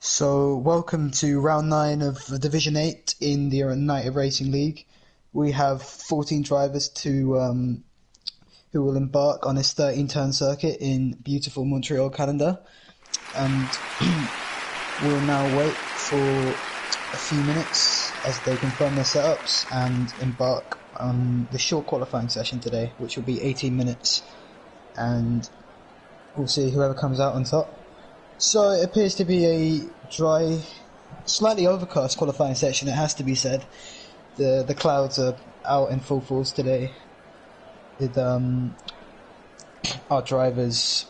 So, welcome to round 9 of Division 8 in the United Racing League. We have 14 drivers who will embark on this 13-turn circuit in beautiful Montreal, Canada. And we'll now wait for a few minutes as they confirm their setups and embark on the short qualifying session today, which will be 18 minutes. And we'll see whoever comes out on top. So it appears to be a dry, slightly overcast qualifying section, it has to be said. The clouds are out in full force today, with our drivers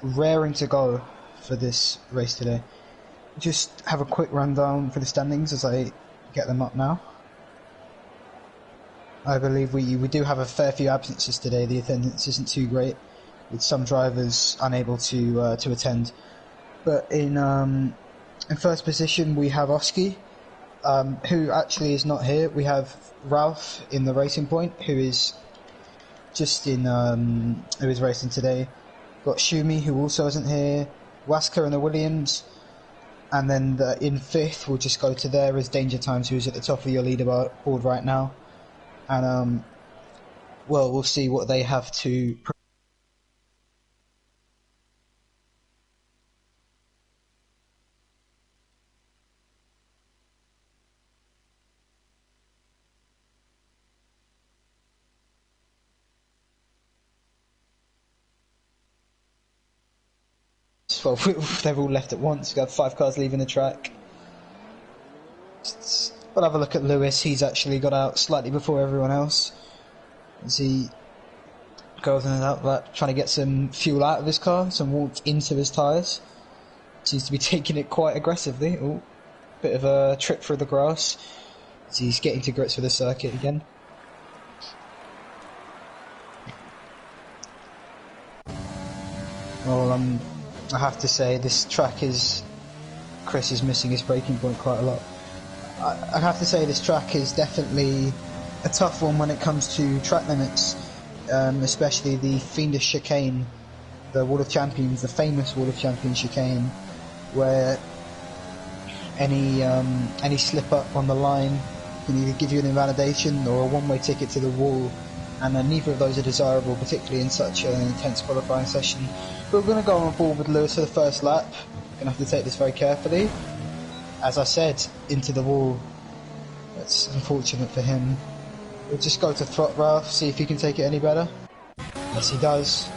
raring to go for this race today. Just have a quick rundown for the standings as I get them up now. I believe we do have a fair few absences today. The attendance isn't too great, with some drivers unable to attend. But in first position we have Oski, who actually is not here. We have Ralph in the Racing Point, who is just who is racing today. Got Shumi, who also isn't here. Wasker in the Williams, and then in fifth we'll just go to there as Danger Times, who's at the top of your leaderboard right now. And well, we'll see what they have to. Well, they've all left at once. We've got 5 cars leaving the track. We'll have a look at Lewis. He's actually got out slightly before everyone else as he goes in and out that, trying to get some fuel out of his car, some warmth into his tyres. Seems to be taking it quite aggressively. Oh, bit of a trip through the grass as he's getting to grips with the circuit again. Well, I have to say this track is... Chris is missing his braking point quite a lot. I have to say this track is definitely a tough one when it comes to track limits, especially the fiendish chicane, the Wall of Champions, the famous Wall of Champions chicane, where any slip up on the line can either give you an invalidation or a one-way ticket to the wall, and neither of those are desirable, particularly in such an intense qualifying session. But we're going to go on board with Lewis for the first lap. Going to have to take this very carefully. As I said, into the wall. That's unfortunate for him. We'll just go to Throt Ralph, see if he can take it any better. Yes, he does.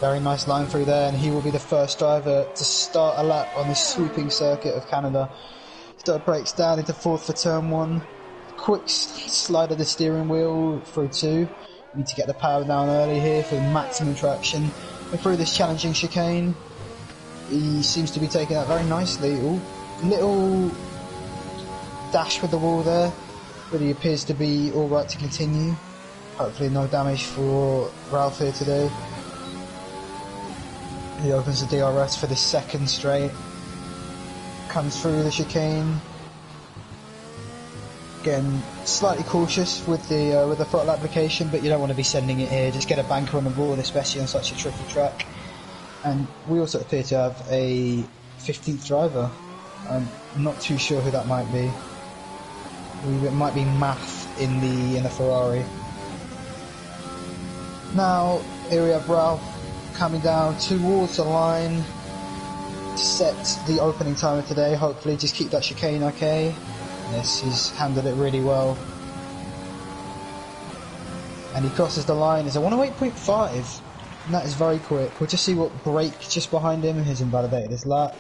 Very nice line through there, and he will be the first driver to start a lap on this sweeping circuit of Canada. Start breaks down into fourth for turn 1. Quick slide of the steering wheel through 2. We need to get the power down early here for maximum traction. And through this challenging chicane, he seems to be taking that very nicely. Ooh, little dash with the wall there, but he appears to be alright to continue. Hopefully no damage for Ralph here today. He opens the DRS for the second straight. Comes through the chicane. Again, slightly cautious with the throttle application, but you don't want to be sending it here. Just get a banker on the board, especially on such a tricky track. And we also appear to have a 15th driver. I'm not too sure who that might be. It might be Math in the Ferrari. Now here we have Ralph coming down towards the line to set the opening timer today. Hopefully just keep that chicane okay. Yes, he's handled it really well. And he crosses the line. It's a 108.5. And that is very quick. We'll just see what brake just behind him has invalidated his lap.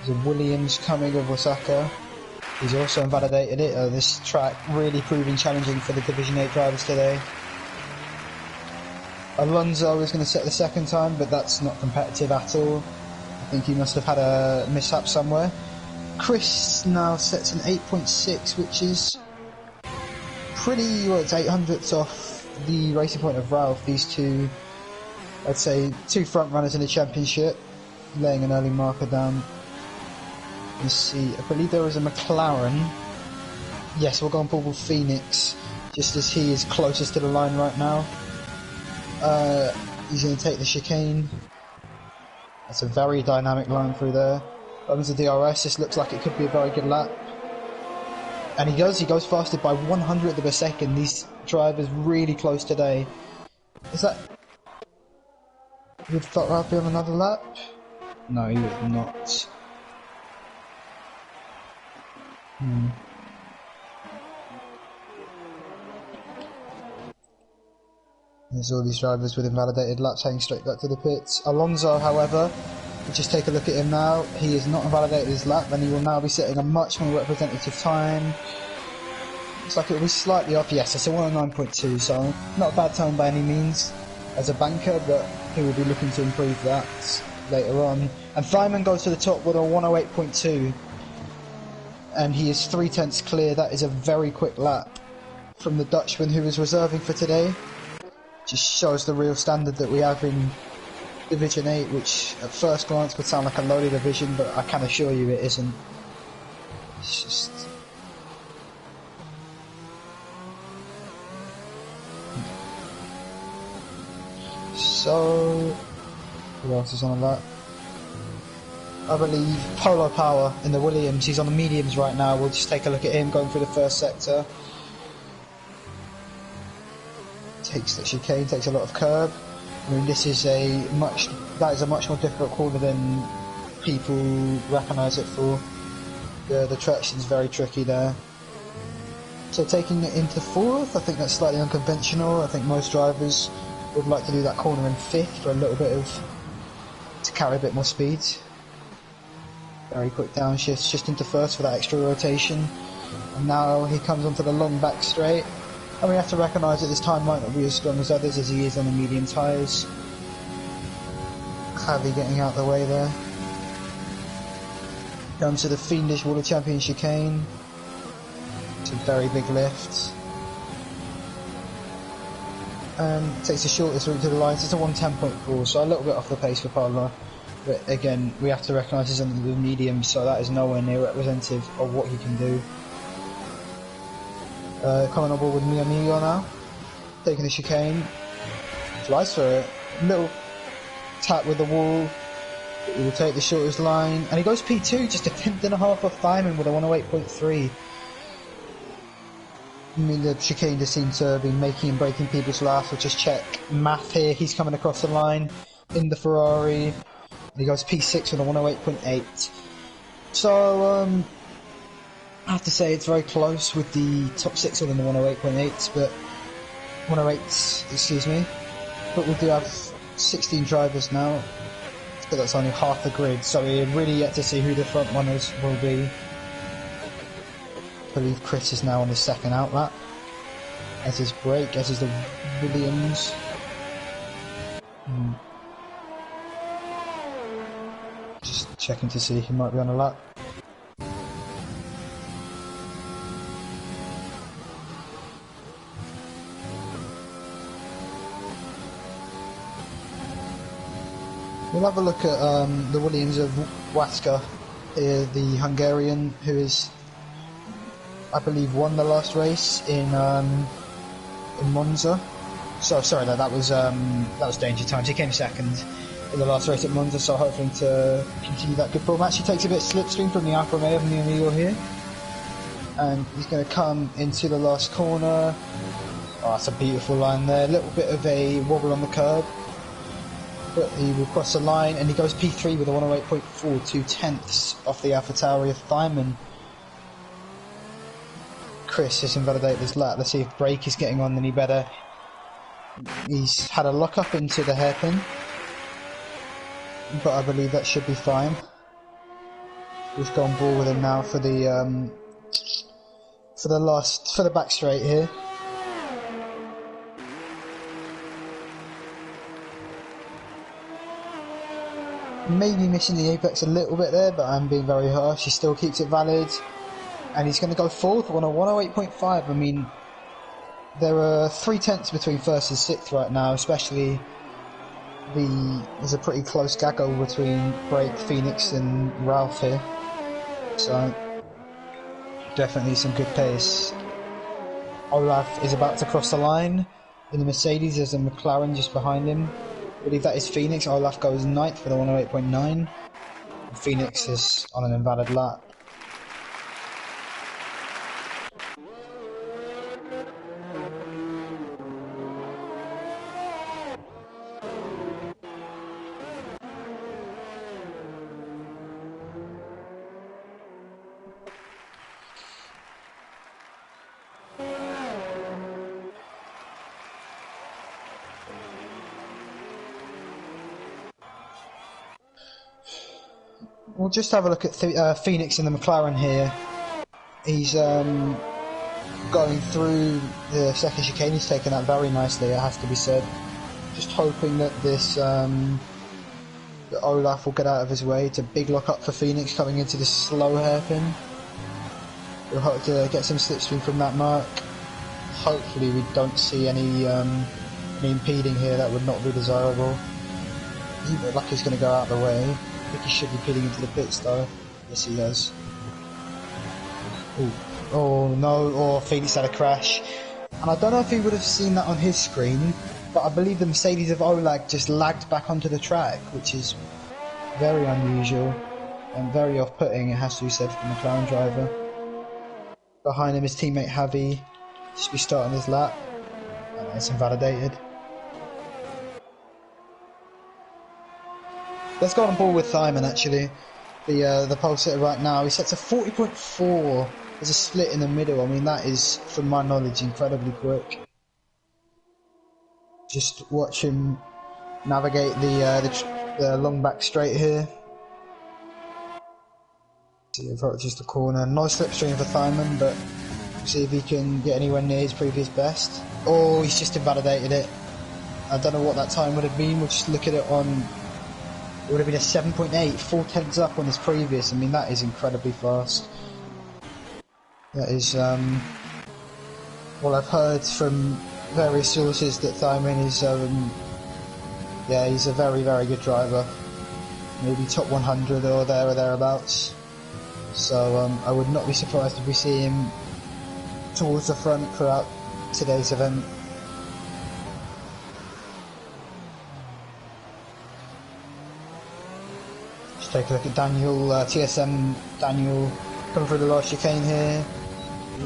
There's a Williams coming of Osaka. He's also invalidated it. This track really proving challenging for the Division 8 drivers today. Alonso is going to set the second time, but that's not competitive at all. I think he must have had a mishap somewhere. Chris now sets an 8.6, which is pretty, well, it's 800ths off the Racing Point of Ralph. These two, I'd say, 2 front runners in the championship, laying an early marker down. Let's see, I believe there was a McLaren. Yes, we'll go on board with Phoenix, just as he is closest to the line right now. He's going to take the chicane. That's a very dynamic line through there. Opens the DRS, this looks like it could be a very good lap. And he goes faster by 100th of a second. These drivers really close today. Is that... Would Thought be on another lap? No, he would not. There's all these drivers with invalidated laps heading straight back to the pits. Alonso, however, just take a look at him now. He is not invalidated his lap, and he will now be setting a much more representative time. Looks like it will be slightly off. Yes, it's a 109.2, so not a bad time by any means as a banker, but he will be looking to improve that later on. And Thyman goes to the top with a 108.2, and he is 0.3 clear. That is a very quick lap from the Dutchman who was reserving for today. Just shows the real standard that we have in Division 8, which at first glance would sound like a lowly division, but I can assure you it isn't. It's just... So... who else is on a lap? I believe Polo Power in the Williams. He's on the mediums right now. We'll just take a look at him going through the first sector. Takes the chicane, takes a lot of curb. I mean, that is a much more difficult corner than people recognise it for. The traction's very tricky there. So taking it into fourth, I think that's slightly unconventional. I think most drivers would like to do that corner in fifth for a little bit to carry a bit more speed. Very quick downshifts just into first for that extra rotation. And now he comes onto the long back straight. And we have to recognise that this time might not be as strong as others as he is on the medium tyres. Javi getting out the way there. Comes to the fiendish World Champion chicane. It's a very big lift. And takes the shortest route to the line, so it's a 110.4, so a little bit off the pace for Pablo. But again, we have to recognise he's under the medium, so that is nowhere near representative of what he can do. Coming on board with Mi Amigo now, taking the chicane, flies for it, little tap with the wall, he will take the shortest line, and he goes P2, just a 10.5 off Thyman with a 108.3. I mean, the chicane just seems to be making and breaking people's laughs. We'll just check math here, he's coming across the line in the Ferrari, and he goes P6 with a 108.8. So, I have to say it's very close with the top 6 within the 108.8s, but 108s, excuse me. But we do have 16 drivers now, but that's only half the grid, so we're really yet to see who the front runners will be. I believe Chris is now on his second outlap, as is Brake, as is the Williams. Just checking to see if he might be on a lap. We'll have a look at the Williams of Waska, the Hungarian, who is, I believe, won the last race in Monza. So sorry, that was danger times. He came second in the last race at Monza, so hoping to continue that good form. Actually takes a bit of slipstream from the Alfa Romeo of Mi Amigo here, and he's going to come into the last corner. Oh, that's a beautiful line there. A little bit of a wobble on the curb. But he will cross the line, and he goes P3 with a 108.4, 2/10 off the AlphaTauri of Thyman. Chris has invalidated his lap. Let's see if Brake is getting on any better. He's had a lock up into the hairpin, but I believe that should be fine. We've gone ball with him now for the back straight here. Maybe missing the apex a little bit there, but I'm being very harsh. He still keeps it valid, and he's going to go fourth on a 108.5. I mean, there are 0.3 between first and sixth right now, especially there's a pretty close gaggle between Brake, Phoenix and Ralph here, so definitely some good pace. Olaf is about to cross the line in the Mercedes. There's a McLaren just behind him. I believe that is Phoenix. Olaf goes ninth for the 108.9. Phoenix is on an invalid lap. We'll just have a look at Phoenix in the McLaren here. He's going through the second chicane. He's taken that very nicely, it has to be said. Just hoping that this that Olaf will get out of his way. It's a big lock up for Phoenix coming into this slow hairpin. We'll hope to get some slipstream from that mark. Hopefully we don't see any impeding here. That would not be desirable. He looks like he's going to go out of the way. I think he should be pitting into the pits though. Yes, he does. Ooh. Oh no, or Phoenix had a crash. And I don't know if he would have seen that on his screen, but I believe the Mercedes of Olag just lagged back onto the track, which is very unusual and very off-putting, it has to be said, for the McLaren driver. Behind him his teammate Javi, just be starting his lap, and it's invalidated. Let's go on board with Simon actually, the pole sitter right now. He sets a 40.4. There's a split in the middle. I mean, that is, from my knowledge, incredibly quick. Just watch him navigate the long back straight here. See, just a corner. Nice slipstream for Simon, but see if he can get anywhere near his previous best. Oh, he's just invalidated it. I don't know what that time would have been. We'll just look at it on. It would have been a 7.8, 4/10 up on his previous. I mean, that is incredibly fast. That is, well, I've heard from various sources that Simon is, yeah, he's a very, very good driver. Maybe top 100 or there or thereabouts. So I would not be surprised if we see him towards the front throughout today's event. Just take a look at Daniel, TSM Daniel coming through the last chicane here.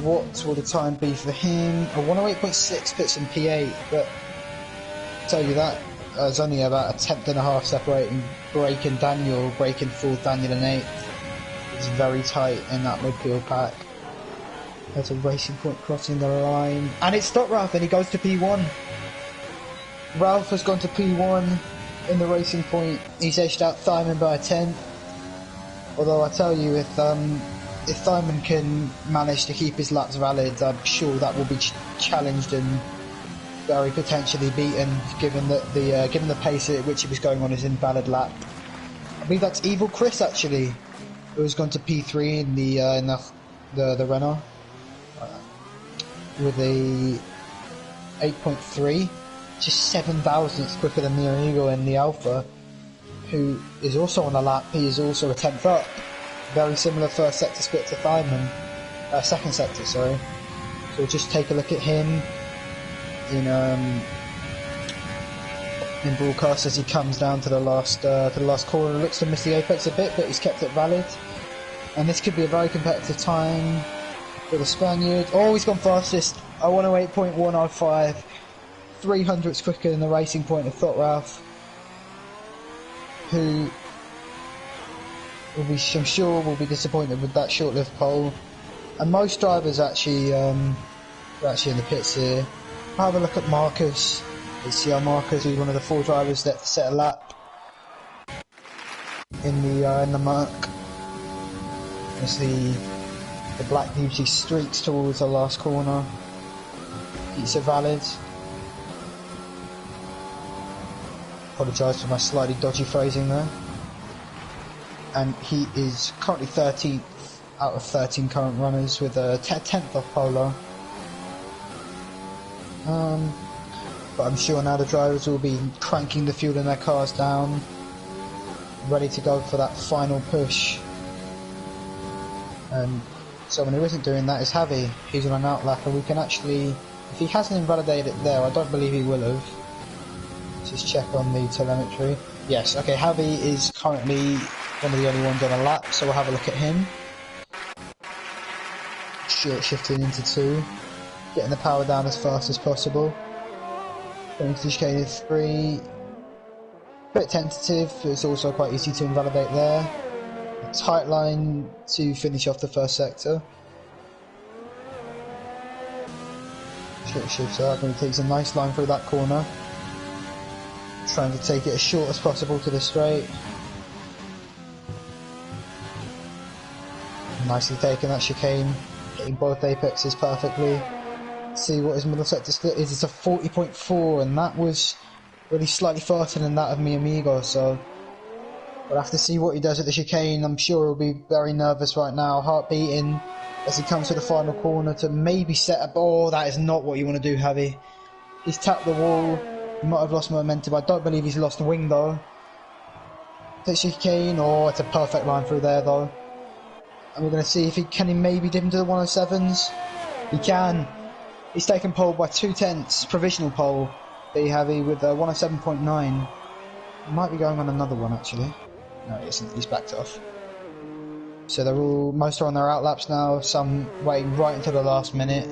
What will the time be for him? A 108.6 puts him P8, but I'll tell you that, there's only about a tenth and a half separating Brake and Daniel. Brake in fourth, Daniel in eighth. It's very tight in that midfield pack. There's a Racing Point crossing the line, and it's stopped Ralph, and he goes to P1. Ralph has gone to P1 in the Racing Point. He's edged out Simon by a tenth. Although I tell you, if Simon can manage to keep his laps valid, I'm sure that will be challenged and very potentially beaten, given that given the pace at which he was going on his invalid lap. I believe that's Evil Chris actually, who has gone to P3 in the Renault with a 8.3, just 7 thousandths quicker than the Amigo in the Alpha, who is also on the lap. He is also a 10th up. Very similar first sector split to Simon, second sector, sorry. So we'll just take a look at him in broadcast as he comes down to the last corner. Looks to miss the apex a bit, but he's kept it valid. And this could be a very competitive time for the Spaniard. Oh, he's gone fastest. A 108.105, 300ths quicker than the Racing Point of Thought Ralph, who I'm sure will be disappointed with that short-lived pole. And most drivers actually are actually in the pits here. I'll have a look at Marcus. Let's see how Marcus, who's one of the 4 drivers that set a lap in the mark. As the Black Beauty streaks towards the last corner. Keeps it valid. Apologise for my slightly dodgy phrasing there. And he is currently 13th out of 13 current runners with a 10th off Polo. But I'm sure now the drivers will be cranking the fuel in their cars down, ready to go for that final push. And someone who isn't doing that is Javi. He's on an outlap, and we can actually, if he hasn't invalidated it there, I don't believe he will have. Let's just check on the telemetry. Yes, okay, Javi is currently one of the only ones on a lap, so we'll have a look at him. Short shifting into 2, getting the power down as fast as possible. Going to the chicane in 3, bit tentative, but it's also quite easy to invalidate there. A tight line to finish off the first sector. Short shifts up and he takes a nice line through that corner. Trying to take it as short as possible to the straight. Nicely taken that chicane, hitting both apexes perfectly. See what his middle sector split is. It's a 40.4, and that was really slightly faster than that of mi amigo, so we'll have to see what he does at the chicane. I'm sure he'll be very nervous right now, heart beating as he comes to the final corner to maybe set up. Oh, that is not what you want to do, Javi. He's tapped the wall. He might have lost momentum. I don't believe he's lost wing though. Takes chicane. Oh, it's a perfect line through there though. And we're going to see if he can maybe dip into the 107s. He can. He's taken pole by 2/10, provisional pole. There you have it with 107.9. He might be going on another one actually. No, he isn't. He's backed off. So they're all, most are on their out laps now. Some waiting right until the last minute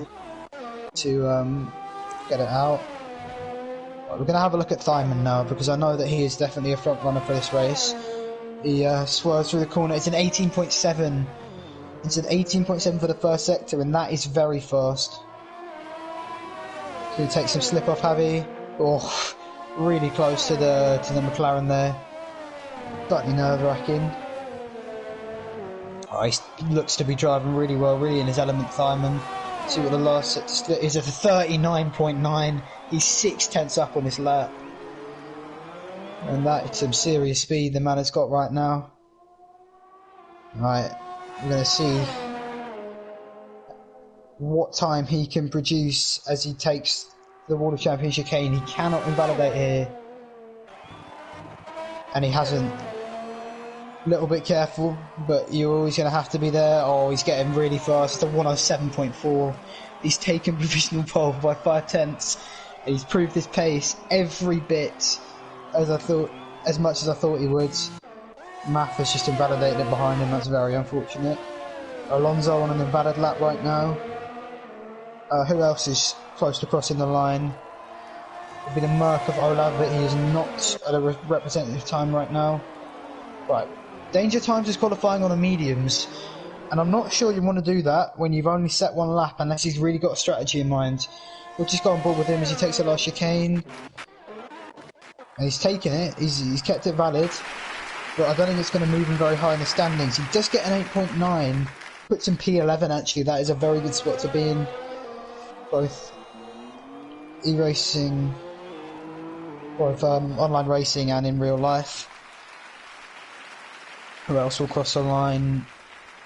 to get it out. Right, we're going to have a look at Thyman now because I know that he is definitely a front runner for this race. He swerves through the corner. It's an 18.7. It's an 18.7 for the first sector, and that is very fast. He takes some slip off Javi. Oh, really close to the McLaren there. Slightly nerve wracking. Oh, he looks to be driving really well, really in his element, Thyman. See what the last sector split is at a 39.9. He's 6/10 up on his lap. And that is some serious speed the man has got right now. Right, we're going to see what time he can produce as he takes the World Champion chicane. He cannot invalidate here. And he hasn't. A little bit careful, but you're always going to have to be there. Oh, he's getting really fast. It's a 107.4. He's taken provisional pole by 5/10. And he's proved his pace every bit as much as I thought he would. Math has just invalidated it behind him. That's very unfortunate. Alonso on an invalid lap right now. Who else is close to crossing the line? It'll be the Merc of Olav, but he is not at a representative time right now. Right. Danger Times is qualifying on the mediums, and I'm not sure you want to do that when you've only set one lap unless he's really got a strategy in mind. We'll just go on board with him as he takes the last chicane. And he's taken it, he's kept it valid, but I don't think it's going to move him very high in the standings. He does get an 8.9, puts him P11 actually. That is a very good spot to be in, both e-racing, both online racing and in real life. Who else will cross the line?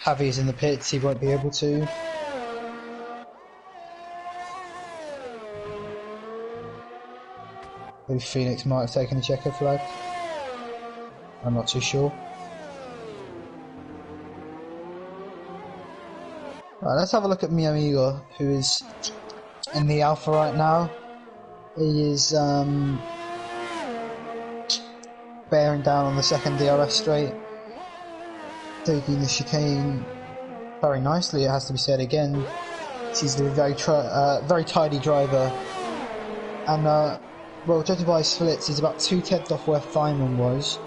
Javi is in the pits, he won't be able to. Maybe Phoenix might have taken the checker flag. I'm not too sure. Right, let's have a look at mi amigo, who is in the Alpha right now. He is bearing down on the second DRS straight, taking the chicane very nicely, it has to be said again. He's a very tidy driver, and well, judging by his splits, he's about 2/10 off where Thyman was.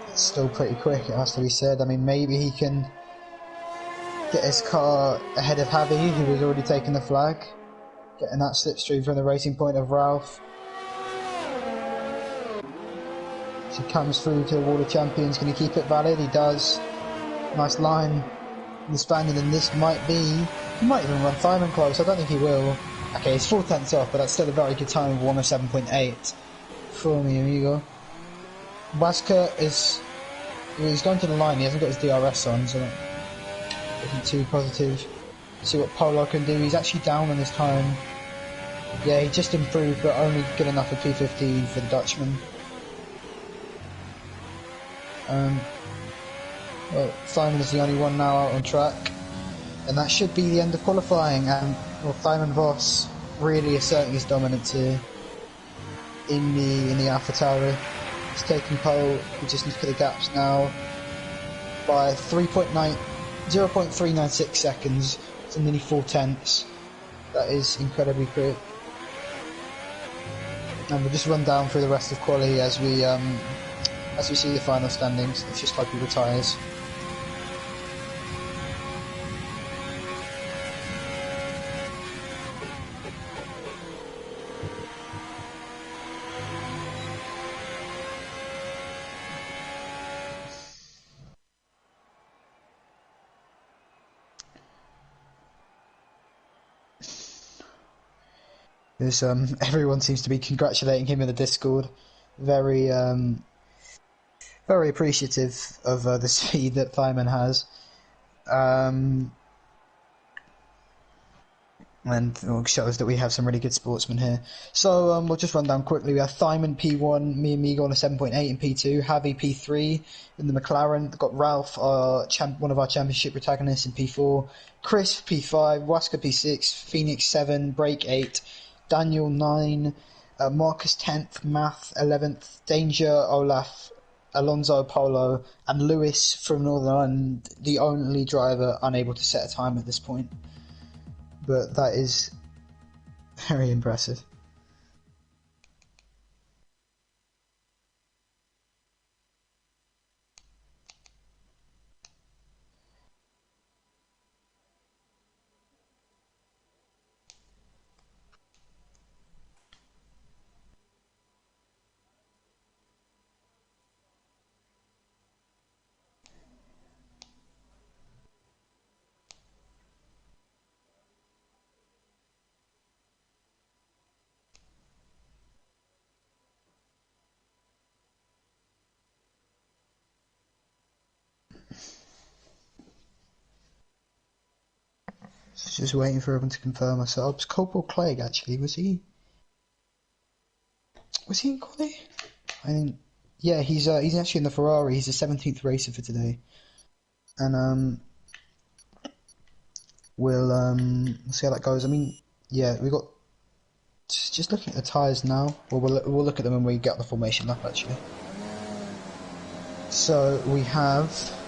It's still pretty quick, it has to be said. I mean, maybe he can get his car ahead of Javi, who was already taking the flag, getting that slipstream from the racing point of Ralph. He comes through to the World of Champions. Can he keep it valid? He does. Nice line. The Spaniard, and this might be... He might even run Thyman close. I don't think he will. Okay, he's 4/10 off, but that's still a very good time of 107.8 for mi amigo. Waska is... He's going to the line. He hasn't got his DRS on, so that isn't too positive. See what Polo can do. He's actually down on his time. Yeah, he just improved, but only good enough for P15 for the Dutchman. Well, Thyman is the only one now out on track, and that should be the end of qualifying. And well, Thyman Voss really asserting his dominance here in the AlphaTauri. He's taking pole. We just look at the gaps now. By 0.396 seconds, so nearly 4/10. That is incredibly quick. And we'll just run down through the rest of quali as we see the final standings. Let's just hope he retires. There's everyone seems to be congratulating him in the Discord. Very very appreciative of the speed that Thyman has. And it shows that we have some really good sportsmen here. So we'll just run down quickly. We have Thyman P1, me and Migo on a 7.8 in P2, Javi P3 in the McLaren. We've got Ralph, one of our championship protagonists, in P4, Chris P5, Waska P6, Phoenix 7, Break 8, Daniel 9, Marcus 10th, Math 11th, Danger, Olaf, Alonso Polo, and Lewis from Northern Ireland, the only driver unable to set a time at this point. But that is very impressive. Just waiting for everyone to confirm ourselves. Corporal Clegg, actually, was he in quali? I think, yeah, he's actually in the Ferrari. He's the 17th racer for today, and we'll see how that goes. I mean, yeah, we got just looking at the tyres now. Well, we'll look at them when we get the formation up, actually. So we have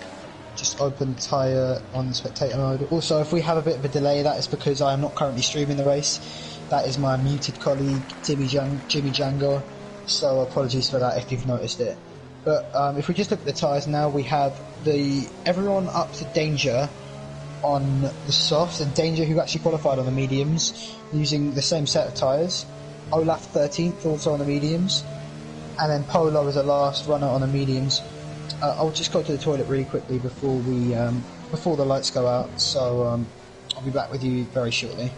just open tyre on spectator mode. Also, if we have a bit of a delay, that is because I am not currently streaming the race. That is my muted colleague Jimmy Django, so apologies for that if you've noticed it. But if we just look at the tyres now, we have everyone up to Danger on the softs, and Danger, who actually qualified on the mediums using the same set of tyres. Olaf 13th, also on the mediums, and then Polo was the last runner on the mediums. I'll just go to the toilet really quickly before the lights go out, so I'll be back with you very shortly.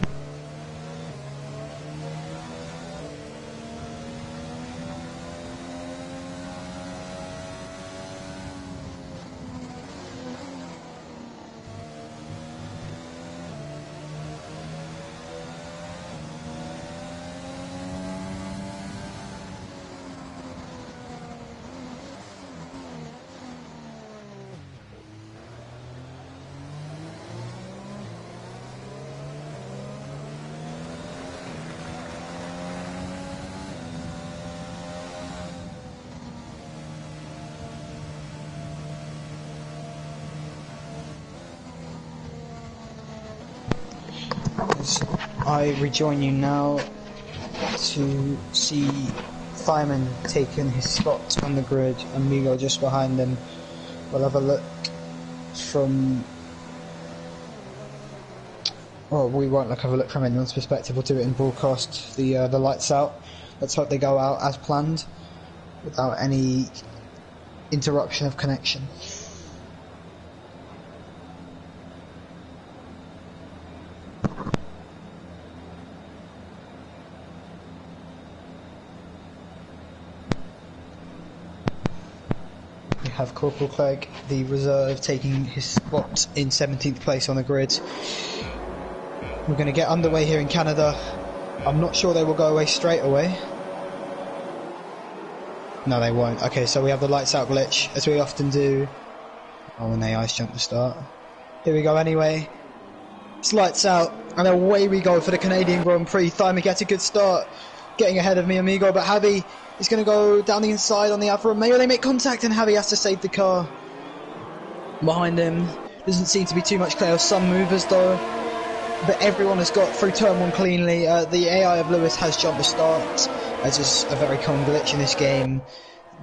I rejoin you now to see Thyman taking his spot on the grid, and Migo just behind him. We'll have a look from... Well, we won't have a look from anyone's perspective. We'll do it in broadcast. The lights out. Let's hope they go out as planned, without any interruption of connection. Have Corporal Clegg, the reserve, taking his spot in 17th place on the grid. We're going to get underway here in Canada. I'm not sure they will go away straight away. No, they won't. Okay, so we have the lights out glitch, as we often do. Oh, and they ice jump the start. Here we go anyway. It's lights out, and away we go for the Canadian Grand Prix. Thyman gets a good start, getting ahead of me, amigo, but Javi He's going to go down the inside on the Alfa Romeo. They make contact and Javi has to save the car. Behind him, doesn't seem to be too much chaos. Some movers though, but everyone has got through turn 1 cleanly. The AI of Lewis has jumped the start, as is a very common glitch in this game,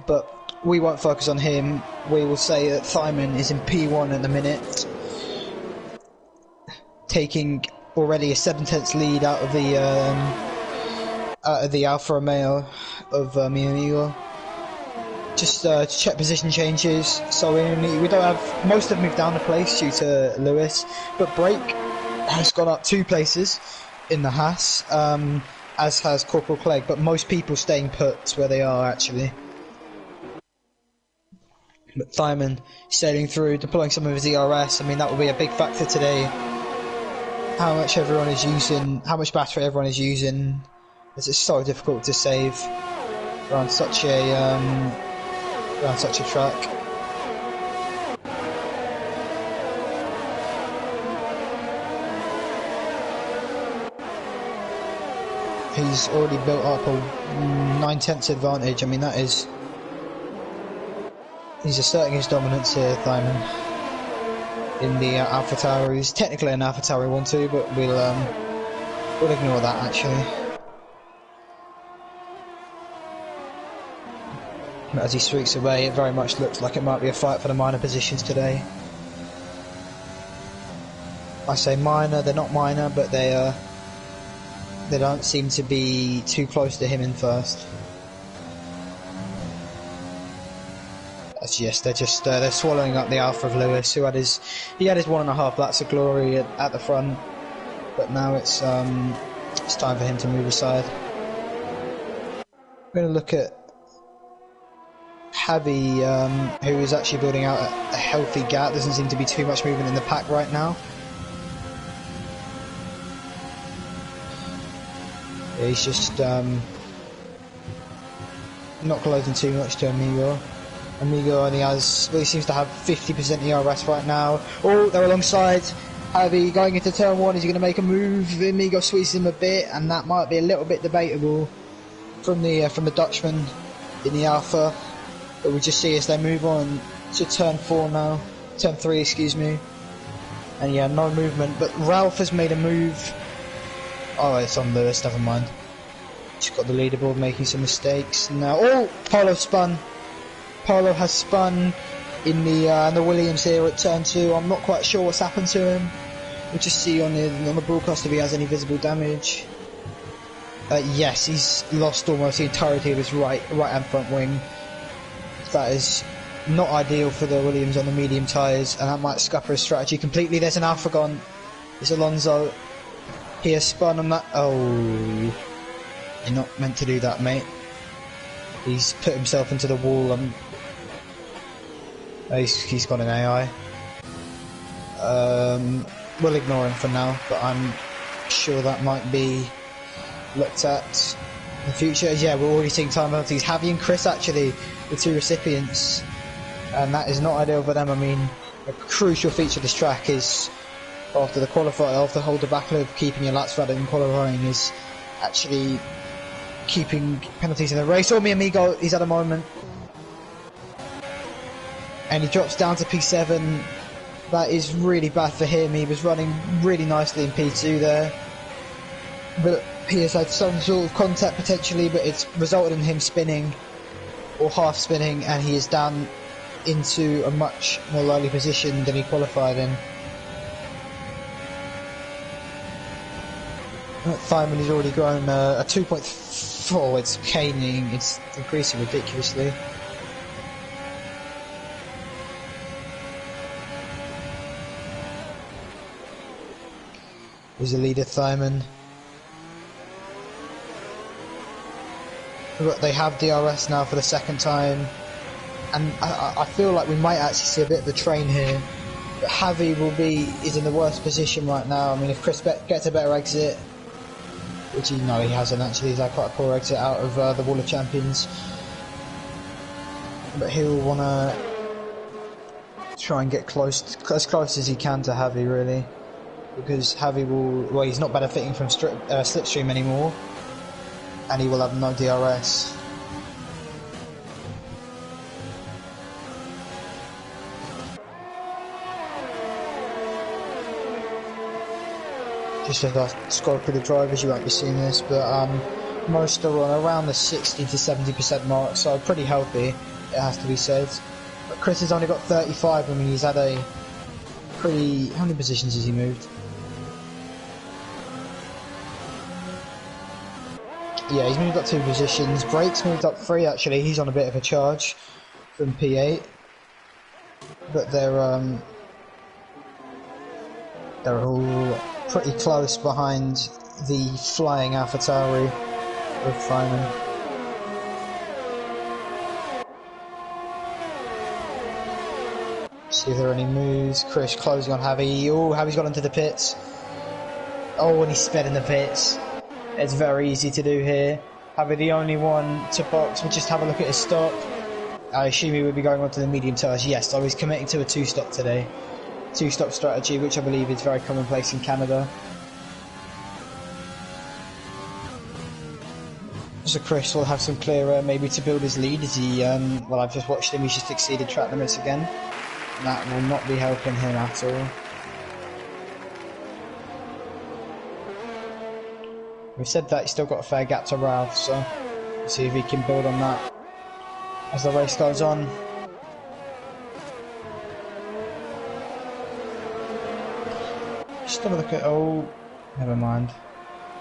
but we won't focus on him. We will say that Thyman is in P1 at the minute, taking already a 7/10 lead out of the Alfa Romeo of mi amigo. Just to check position changes, so we don't have, most have moved down a place due to Lewis, but Brake has gone up 2 places in the Haas, as has Corporal Clegg, but most people staying put where they are actually. But Thyman sailing through, deploying some of his ERS. I mean, that will be a big factor today. How much everyone is using, how much battery everyone is using, as it's so difficult to save around such a track. He's already built up a 9/10 advantage. I mean, that is, he's asserting his dominance here, Thyman, in the Alpha Tower. He's technically an Alpha Tower 1-2, but we'll ignore that actually. But as he streaks away, it very much looks like it might be a fight for the minor positions today. I say minor, they're not minor, but they don't seem to be too close to him in first. Yes, they're swallowing up the Alpha of Lewis, who had his 1.5 laps of glory at the front, but now it's time for him to move aside. We're going to look at Javi, who is actually building out a healthy gap. Doesn't seem to be too much movement in the pack right now. Yeah, he's just not closing too much to Amigo. Amigo only has, well, he seems to have 50% ERS right now. Oh, they're alongside. Javi going into turn 1. Is he going to make a move? Amigo squeezes him a bit, and that might be a little bit debatable from the Dutchman in the Alpha. But we just see as they move on to turn 4 now, turn 3, excuse me. And yeah, no movement. But Ralph has made a move. Oh, it's on Lewis. Never mind. Just got the leaderboard making some mistakes now. Oh, Polo spun. Polo has spun in the Williams here at turn 2. I'm not quite sure what's happened to him. We'll just see on the broadcast if he has any visible damage. Yes, he's lost almost the entirety of his right hand front wing. That is not ideal for the Williams on the medium tyres, and that might scupper his strategy completely. There's an Alpha gone. It's Alonso. He has spun on that. Oh, you're not meant to do that, mate. He's put himself into the wall. He's got an AI. We'll ignore him for now, but I'm sure that might be looked at in the future. Yeah, we're already seeing time penalties. Javi and Chris actually, the 2 recipients, and that is not ideal for them. I mean, a crucial feature of this track is, after the whole debacle of keeping your laps valid in qualifying, is actually keeping penalties in the race. Oh, mi amigo, he's at a moment. And he drops down to P7. That is really bad for him. He was running really nicely in P2 there. But he has had some sort of contact potentially, but it's resulted in him spinning, or half spinning, and he is down into a much more lowly position than he qualified in. Thyman has already grown a 2.4, it's caning, it's increasing ridiculously. There's the leader, Thyman. They have DRS now for the 2nd time, and I feel like we might actually see a bit of the train here. But Javi is in the worst position right now. I mean, if Chris gets a better exit, which he hasn't actually, he's had quite a poor exit out of the Wall of Champions, but he'll want to try and get as close as he can to Javi, really, because Javi he's not benefiting from slipstream anymore, and he will have no DRS. just as I scroll through the drivers, you won't be seeing this, but most are on around the 60 to 70% mark, so pretty healthy, it has to be said. But Chris has only got 35. I mean, he's had a pretty... How many positions has he moved? Yeah, he's moved up 2 positions. Brake's moved up 3 actually. He's on a bit of a charge from P8, but they're all pretty close behind the flying AlphaTauri with Feynman. See if there are any moves. Chris closing on Javi. Oh, Javi's got into the pits. Oh, and he's sped in the pits. It's very easy to do here. Javi, the only one to box. We'll just have a look at his stop. I assume he would be going on to the medium tyres. Yes, so he's committing to a 2-stop today. 2-stop strategy, which I believe is very commonplace in Canada. So Chris will have some clearer maybe to build his lead as he, well, I've just watched him, he's just exceeded track limits again. And that will not be helping him at all. We've said that he's still got a fair gap to Ralph, so we'll see if he can build on that as the race goes on. Just have a look at, oh, never mind.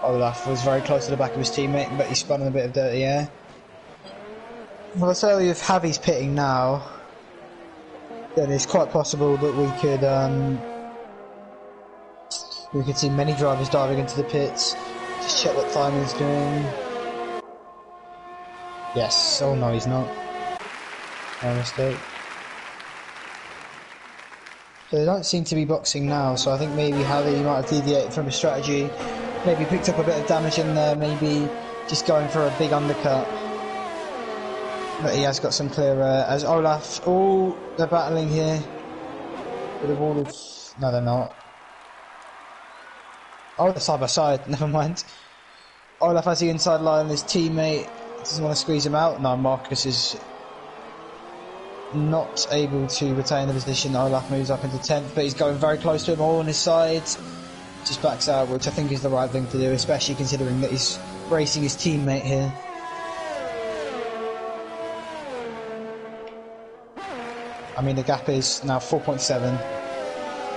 Olaf was very close to the back of his teammate, but he spun in a bit of dirty air. Well, I say if Javi's pitting now, then it's quite possible that we could see many drivers diving into the pits. Just check what Simon's doing. Yes, oh no, he's not. No mistake. So they don't seem to be boxing now, so I think maybe Javi might have deviated from his strategy. Maybe picked up a bit of damage in there, maybe just going for a big undercut. But he has got some clear as Olaf. Oh, they're battling here. With a wall of... No, they're not. Oh, they're side by side, never mind. Olaf has the inside line, his teammate doesn't want to squeeze him out. No, Marcus is not able to retain the position. Olaf moves up into 10th, but he's going very close to him, all on his side. Just backs out, which I think is the right thing to do, especially considering that he's racing his teammate here. I mean, the gap is now 4.7,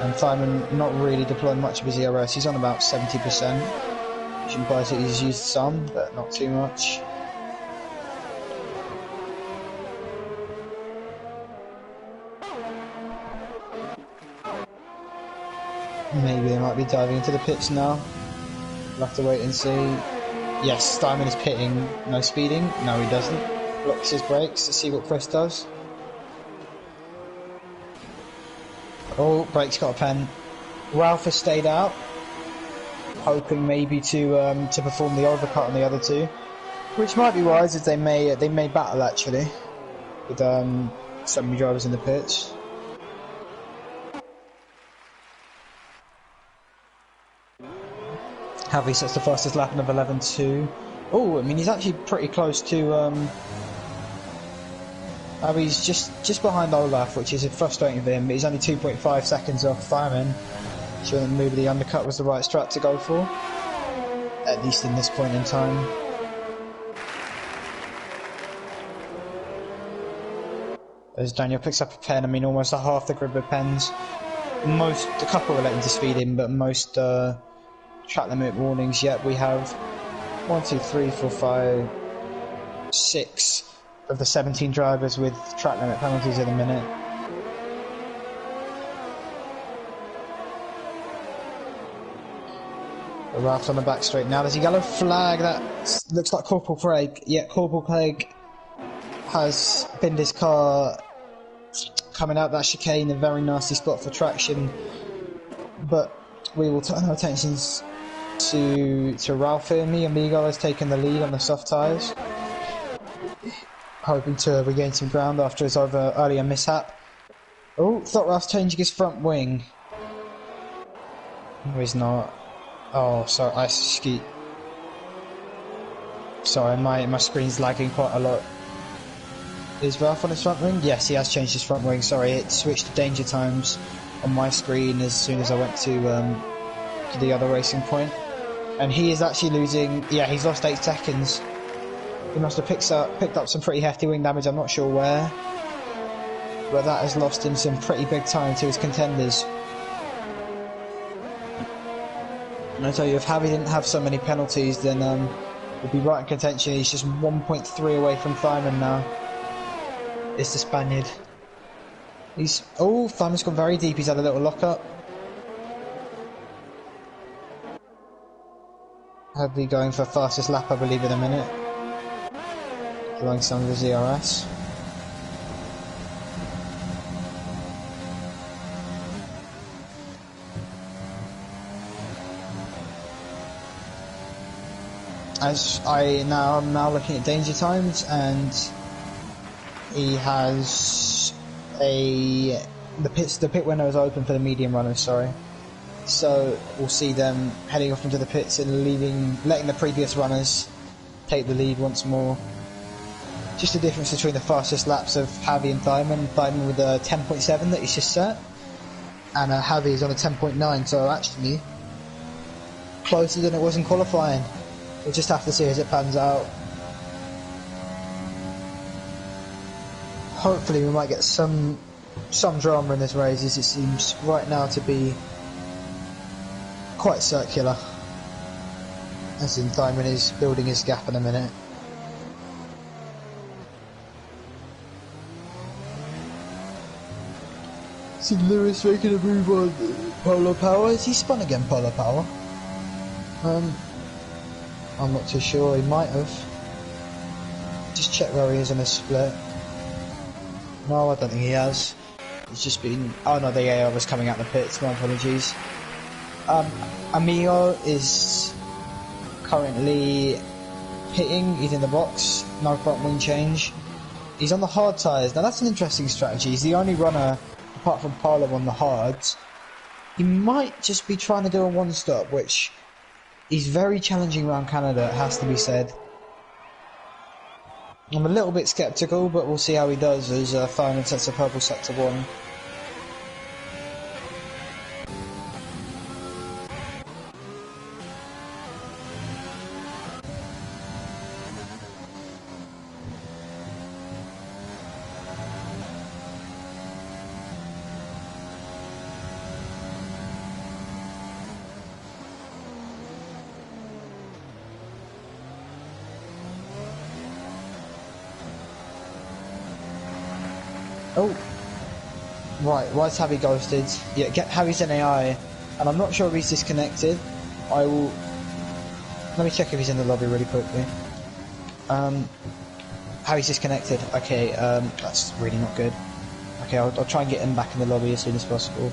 and Simon not really deploying much of his ERS. He's on about 70%, which implies that he's used some, but not too much. Maybe they might be diving into the pits now. We'll have to wait and see. Yes, Steinman is pitting. No speeding. No, he doesn't. Blocks his brakes. Let's see what Chris does. Oh, brakes got a pen. Ralph has stayed out, hoping maybe to perform the overcut on the other two, which might be wise as they may battle actually with so many drivers in the pits. Javi sets the fastest lap of 11.2. Oh, I mean he's actually pretty close to. Javi's just behind Olaf, which is frustrating for him. But he's only 2.5 seconds off Fireman. Sure that maybe the undercut was the right strat to go for, at least in this point in time. As Daniel picks up a pen, I mean almost a half the grid with pens. A couple relating to speeding, but most track limit warnings. Yet we have 1, 2, 3, 4, 5, 6 of the 17 drivers with track limit penalties at the minute. The Ralph's on the back straight now. There's a yellow flag that looks like Corporal Craig. Yeah, Corporal Craig has binned his car coming out that chicane, a very nasty spot for traction. But we will turn our attentions to Ralph here. Mi Amigo has taken the lead on the soft tyres, hoping to regain some ground after his earlier mishap. Oh, thought Ralph's changing his front wing. No, he's not. Oh, sorry, I ski. Sorry, my screen's lagging quite a lot. Is Ralph on his front wing? Yes, he has changed his front wing. Sorry, it switched to danger times on my screen as soon as I went to after the other racing point. And he is actually losing, yeah, he's lost 8 seconds. He must have picked up some pretty hefty wing damage, I'm not sure where. But that has lost him some pretty big time to his contenders. And I tell you, if Javi didn't have so many penalties, then he'd be right in contention. He's just 1.3 away from Thyman now. It's the Spaniard. Thyman's gone very deep. He's had a little lock-up. Javi going for fastest lap, I believe, in a minute. Blowing some of the ZRS. I'm now looking at danger times, and he has the pit window is open for the medium runners, sorry. So we'll see them heading off into the pits and letting the previous runners take the lead once more. Just the difference between the fastest laps of Javi and Thyman. Thyman with a 10.7 that he's just set, and Javi is on a 10.9, so actually closer than it was in qualifying. We'll just have to see as it pans out. Hopefully we might get some drama in this race, as it seems right now to be quite circular. As in Thyman is building his gap in a minute. See Lewis making a move on Polo Power. Is he spun again, Polo Power? I'm not too sure, he might have. Just check where he is in a split. No, I don't think he has. He's just been... Oh no, the AR was coming out the pits, my apologies. Amigo is currently pitting, he's in the box, no front wing change. He's on the hard tyres. Now that's an interesting strategy. He's the only runner, apart from Polo, on the hards. He might just be trying to do a one-stop, which... He's very challenging around Canada, it has to be said. I'm a little bit sceptical, but we'll see how he does as Thyman sets a purple sector 1. Oh, right, why's Javi ghosted? Yeah, get Javi's in AI, and I'm not sure if he's disconnected. Let me check if he's in the lobby really quickly. Javi's disconnected. Okay, that's really not good. Okay, I'll try and get him back in the lobby as soon as possible.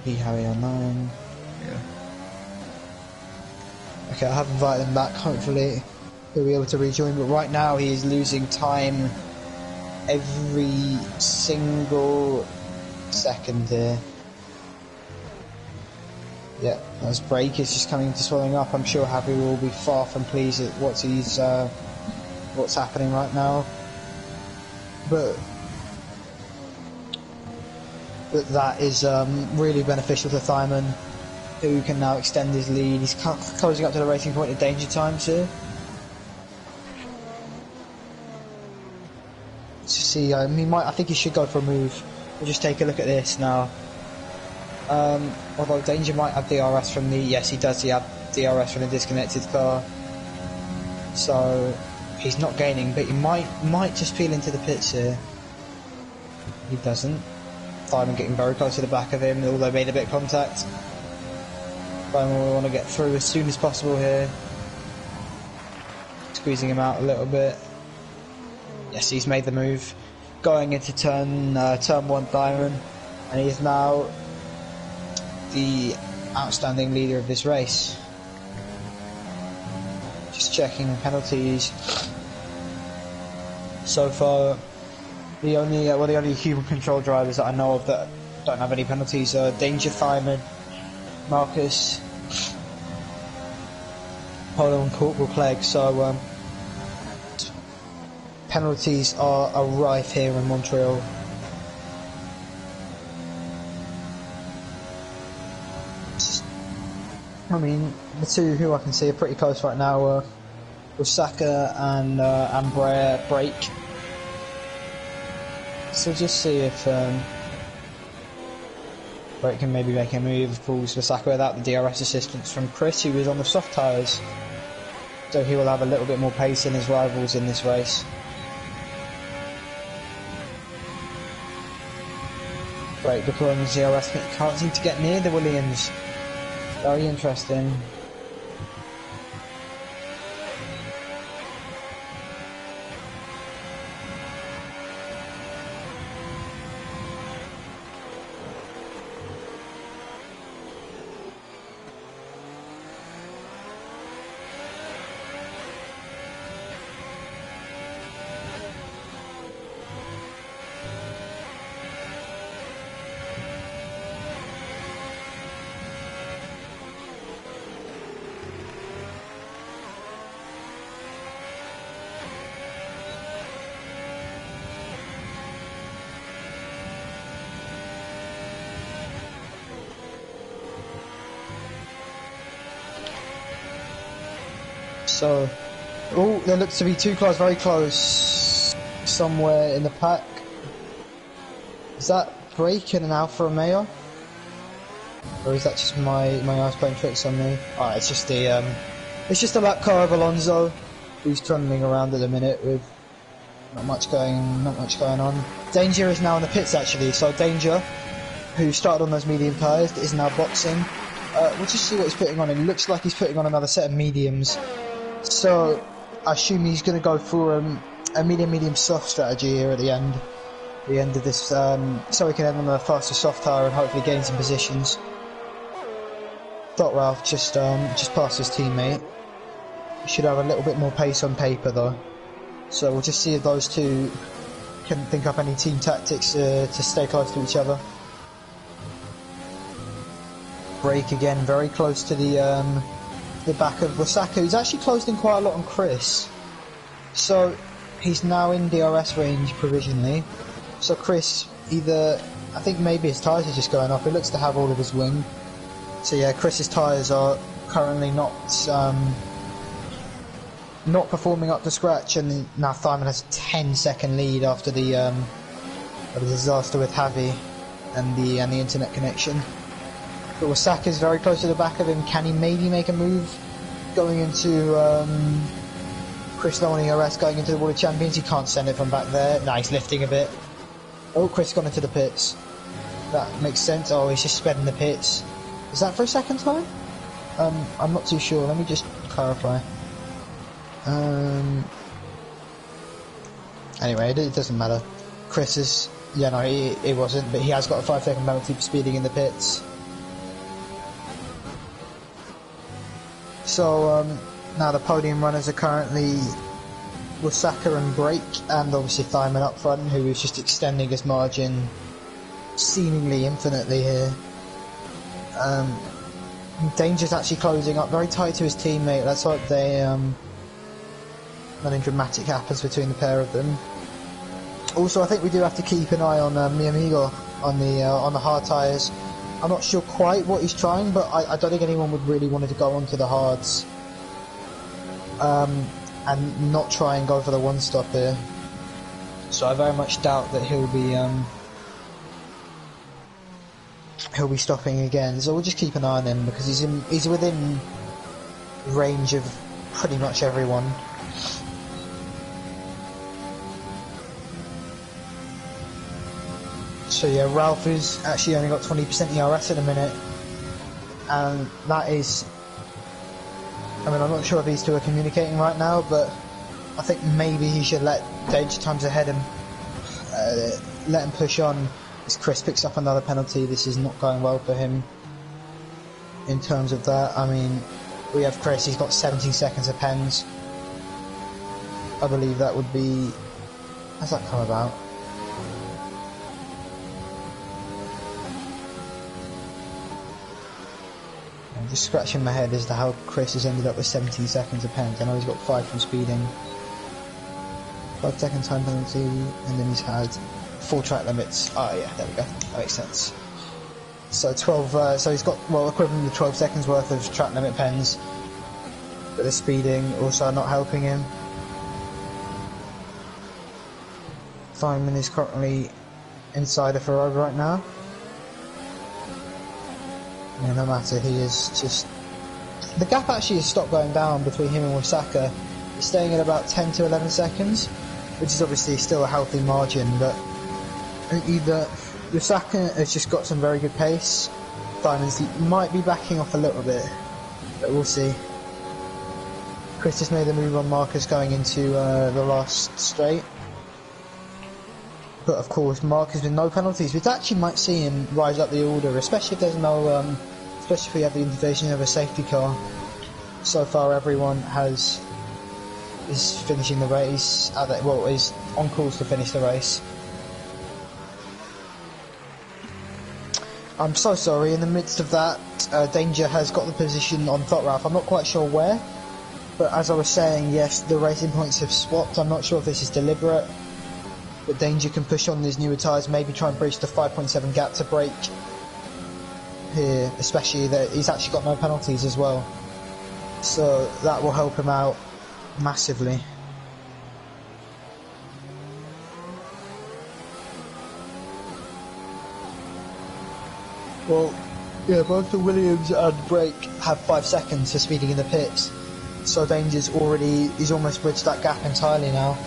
Javi online. Yeah. Okay, I have invited him back, hopefully he'll be able to rejoin, but right now he is losing time every single second here. Yeah, his brake is just coming to swelling up. I'm sure Javi will be far from pleased at what's happening right now. But that is really beneficial to Thyman, who can now extend his lead. He's closing up to the racing point at danger times here. Let's see, I think he should go for a move. We'll just take a look at this now. Although Danger might have DRS from the... Yes, he does. He have DRS from the disconnected car. So he's not gaining, but he might just peel into the pits here. He doesn't. Thyman getting very close to the back of him, although made a bit of contact. Thyman will want to get through as soon as possible here. Squeezing him out a little bit. Yes, he's made the move. Going into turn 1, Thyman, and he is now the outstanding leader of this race. Just checking penalties. So far, the only human control drivers that I know of that don't have any penalties are Danger, Thyman, Marcus, Polo and Corporal Clegg. So penalties are rife here in Montreal. I mean, the two who I can see are pretty close right now with Saka and break. So just see if Break can maybe make a move, pulls for Saka without the DRS assistance from Chris, who is on the soft tyres. So he will have a little bit more pace than his rivals in this race. Break deploying the DRS, but can't seem to get near the Williams. Very interesting. So, oh, there looks to be two cars very close somewhere in the pack. Is that Break and an Alfa Romeo? Or is that just my eyes playing tricks on me? Oh, it's just the lap car of Alonso, who's trundling around at the minute with not much going on. Danger is now in the pits actually, so Danger, who started on those medium tyres, is now boxing. We'll just see what he's putting on. It looks like he's putting on another set of mediums. So, I assume he's going to go for a medium soft strategy here at the end of this, so he can end on the faster soft tyre and hopefully gain some positions. Thought Ralph just passed his teammate. He should have a little bit more pace on paper though. So we'll just see if those two can think up any team tactics to stay close to each other. Break again, very close to the back of Wasaka, who's actually closed in quite a lot on Chris. So he's now in DRS range provisionally. So Chris, I think maybe his tyres are just going up. It looks to have all of his wing. So yeah, Chris's tyres are currently not performing up to scratch, and now Thyman has a 10-second lead after the disaster with Javi and the internet connection. But Wasaka is very close to the back of him. Can he maybe make a move going into Chris low on ERS, going into the World Champions? He can't send it from back there. No, he's lifting a bit. Oh, Chris gone into the pits. That makes sense. Oh, he's just sped in the pits. Is that for a second time? I'm not too sure. Let me just clarify. Anyway, it doesn't matter. Chris is... Yeah, no, he wasn't, but he has got a 5-second penalty for speeding in the pits. So, now the podium runners are currently Wasaka and Break, and obviously Thyman up front, who is just extending his margin seemingly infinitely here. Danger's actually closing up very tight to his teammate. Let's hope nothing dramatic happens between the pair of them. Also, I think we do have to keep an eye on Mi Amigo on the hard tyres. I'm not sure quite what he's trying, but I don't think anyone would really want to go onto the hards and not try and go for the one stop here. So I very much doubt that he'll be stopping again. So we'll just keep an eye on him because he's within range of pretty much everyone. So yeah, Ralph has actually only got 20% ERS in a minute, and that is, I mean, I'm not sure if these two are communicating right now, but I think maybe he should let Danger Times ahead him, let him push on, as Chris picks up another penalty. This is not going well for him in terms of that. I mean, we have Chris, he's got 17 seconds of pens. I believe that would be, how's that come about? I'm just scratching my head as to how Chris has ended up with 17 seconds of pens. I know he's got 5 from speeding. 5-second time penalty, and then he's had 4 track limits. Oh yeah, there we go. That makes sense. So 12. So he's got equivalent to 12 seconds worth of track limit pens, but the speeding also not helping him. Simon is currently inside of Ferrari right now. Yeah, no matter, he is just... The gap actually has stopped going down between him and Wisaka. It's staying at about 10 to 11 seconds, which is obviously still a healthy margin, but either Wisaka has just got some very good pace, Diamonds might be backing off a little bit, but we'll see. Chris has made the move on Marcus going into the last straight. But of course, Marcus with no penalties, which actually might see him rise up the order, especially if there's no, especially if we have the integration of a safety car. So far, everyone is finishing the race. Is on course to finish the race. I'm so sorry. In the midst of that, Danger has got the position on Thought Ralph. I'm not quite sure where, but as I was saying, yes, the racing points have swapped. I'm not sure if this is deliberate. But Danger can push on these newer tyres, maybe try and bridge the 5.7 gap to break here, especially that he's actually got no penalties as well. So that will help him out massively. Well, yeah, both the Williams and Brake have 5 seconds for speeding in the pits. So Danger's he's almost bridged that gap entirely now.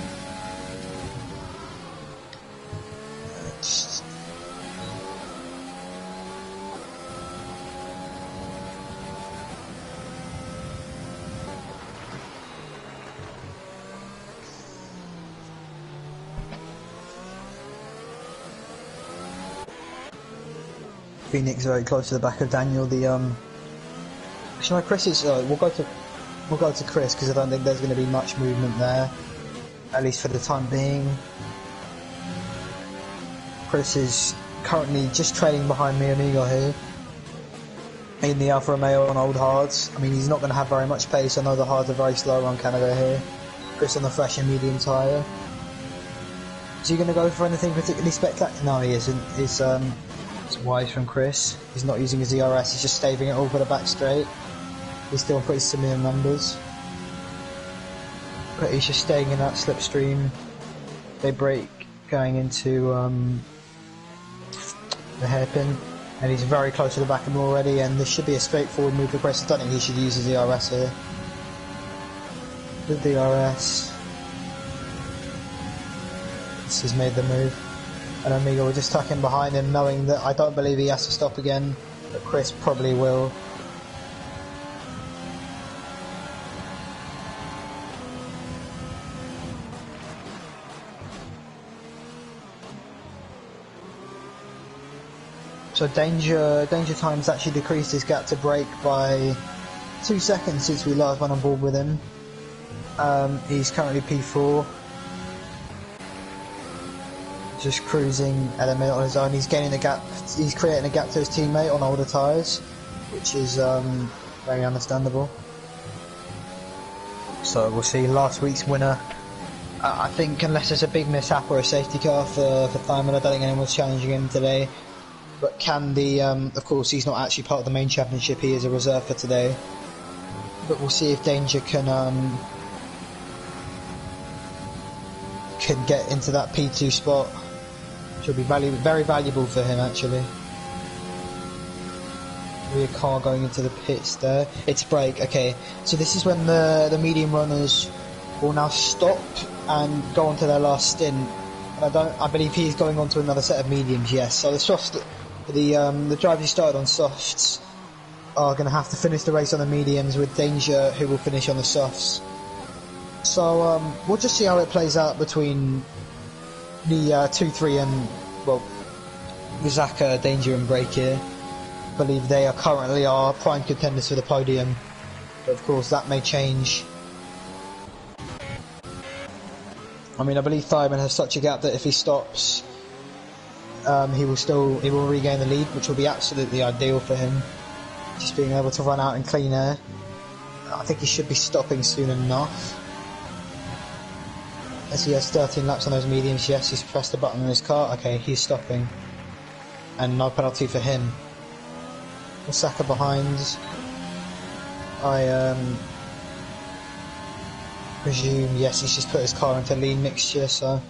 Phoenix very close to the back of Daniel. Actually, no, Chris is. We'll go to Chris because I don't think there's going to be much movement there, at least for the time being. Chris is currently just trailing behind me, Amigo here in the Alfa Romeo on old hards. I mean, he's not going to have very much pace. I know the hards are very slow on Canada here. Chris on the fresh and medium tyre. Is he going to go for anything particularly spectacular? No, he isn't. It's wise from Chris. He's not using his ERS, he's just staving it all for the back straight. He's still pretty similar numbers. But he's just staying in that slipstream. They break going into the hairpin. And he's very close to the back of him already, and this should be a straightforward move for Chris. I don't think he should use his ERS here. With the ERS. This has made the move. And Amigo will just tuck him behind him, knowing that I don't believe he has to stop again, but Chris probably will. So Danger Time's actually decreased his gap to break by 2 seconds since we last went on board with him. He's currently P4. Just cruising at a minute on his own. He's gaining a gap. He's creating a gap to his teammate on older tyres, which is very understandable. So we'll see. Last week's winner. I think unless there's a big mishap or a safety car for Thyman, I don't think anyone's challenging him today. But can the of course he's not actually part of the main championship. He is a reserve for today. But we'll see if Danger can get into that P2 spot. Which will be very valuable for him actually. Rear car going into the pits there. It's break, okay. So this is when the medium runners will now stop and go on to their last stint. And I believe he's going on to another set of mediums, yes. So the softs, the drivers who started on softs are going to have to finish the race on the mediums, with Danger who will finish on the softs. So we'll just see how it plays out between the 2-3 and, well, Wisaka, Danger and Break here. I believe they are currently our prime contenders for the podium, but of course that may change. I mean, I believe Thyman has such a gap that if he stops, he will regain the lead, which will be absolutely ideal for him. Just being able to run out in clean air. I think he should be stopping soon enough. as he has 13 laps on those mediums. Yes, he's pressed the button on his car. Okay, he's stopping. And no penalty for him. Osaka behind. I presume, yes, he's just put his car into lean mixture, so...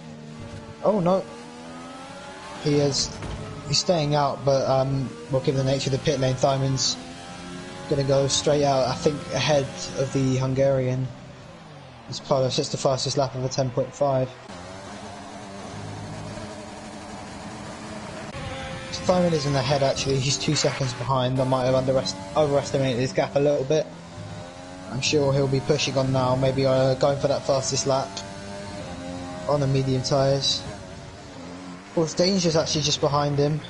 Oh no. He's staying out, but well, given the nature of the pit lane, Thimon's going to go straight out, I think, ahead of the Hungarian. As Carlos hits the fastest lap of a 10.5. So Thimon is in the head actually, he's 2 seconds behind. I might have overestimated his gap a little bit. I'm sure he'll be pushing on now, maybe going for that fastest lap on the medium tyres. Of course, Danger's actually just behind him,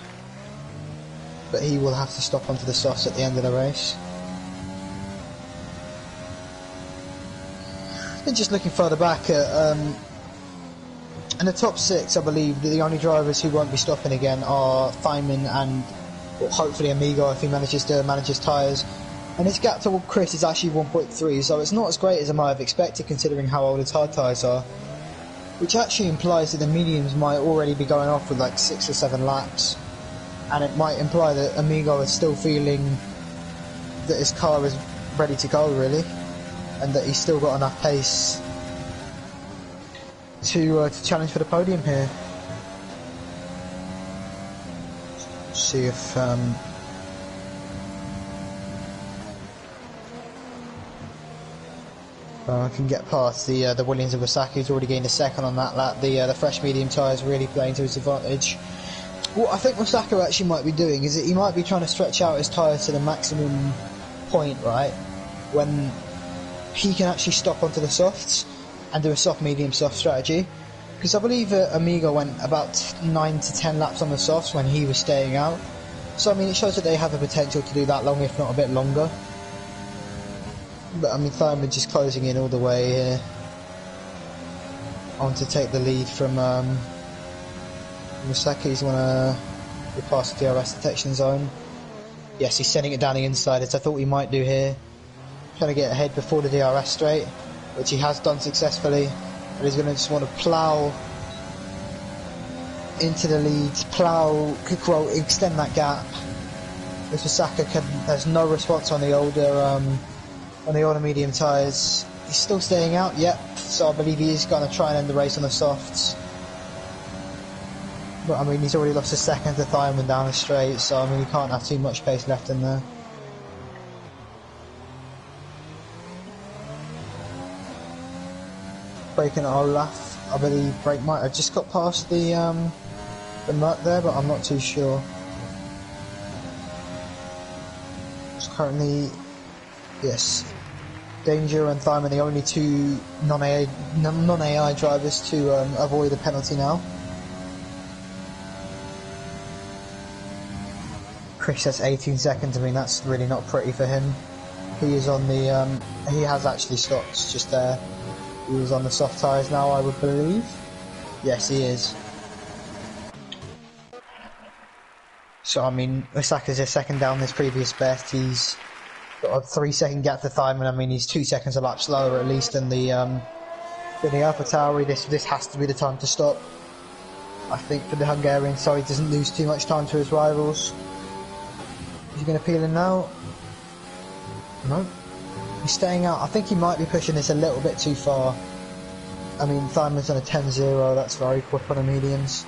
but he will have to stop onto the softs at the end of the race. And just looking further back at in the top 6, I believe the only drivers who won't be stopping again are Thymon and, well, hopefully Amigo if he manages to manage his tyres. And his gap to Chris is actually 1.3, so it's not as great as I might have expected considering how old his hard tyres are. Which actually implies that the mediums might already be going off with like 6 or 7 laps. And it might imply that Amigo is still feeling that his car is ready to go, really. And that he's still got enough pace to challenge for the podium here. Let's see if I can get past the Williams of Osaka, who's already gained a second on that lap. The fresh medium tyres really playing to his advantage. What I think Osaka actually might be doing is that he might be trying to stretch out his tyres to the maximum point, right? When he can actually stop onto the softs and do a soft, medium, soft strategy. Because I believe Amigo went about 9 to 10 laps on the softs when he was staying out. So I mean, it shows that they have the potential to do that long, if not a bit longer. But I mean, Thymon just closing in all the way here on to take the lead from Osaka. He's want to get past the DRS detection zone. Yes, he's sending it down the inside as I thought he might do here. Trying to get ahead before the DRS straight, which he has done successfully. And he's going to just want to plough into the lead, extend that gap. As Osaka has no response on the older medium tyres. He's still staying out, yep. So I believe he is going to try and end the race on the softs. But I mean, he's already lost a second to Thymon down the straight, so I mean, he can't have too much pace left in there. Braking at Olaf, I believe Brake might have just got past the Merc there, but I'm not too sure. It's currently, yes, Danger and Thymon the only two non-AI drivers to avoid a penalty now. Chris has 18 seconds. I mean, that's really not pretty for him. He is on the he has actually stopped just there. He was on the soft tyres now, I would believe. Yes, he is. So I mean, Osaka's a second down this previous best. He's got a 3-second gap to Thymon. I mean, he's 2 seconds a lap slower at least than the Alpha Tauri. This has to be the time to stop, I think, for the Hungarian, so he doesn't lose too much time to his rivals. Is he going to peel in now? No. He's staying out. I think he might be pushing this a little bit too far. I mean, Thymon's on a 10-0. That's very quick on the mediums.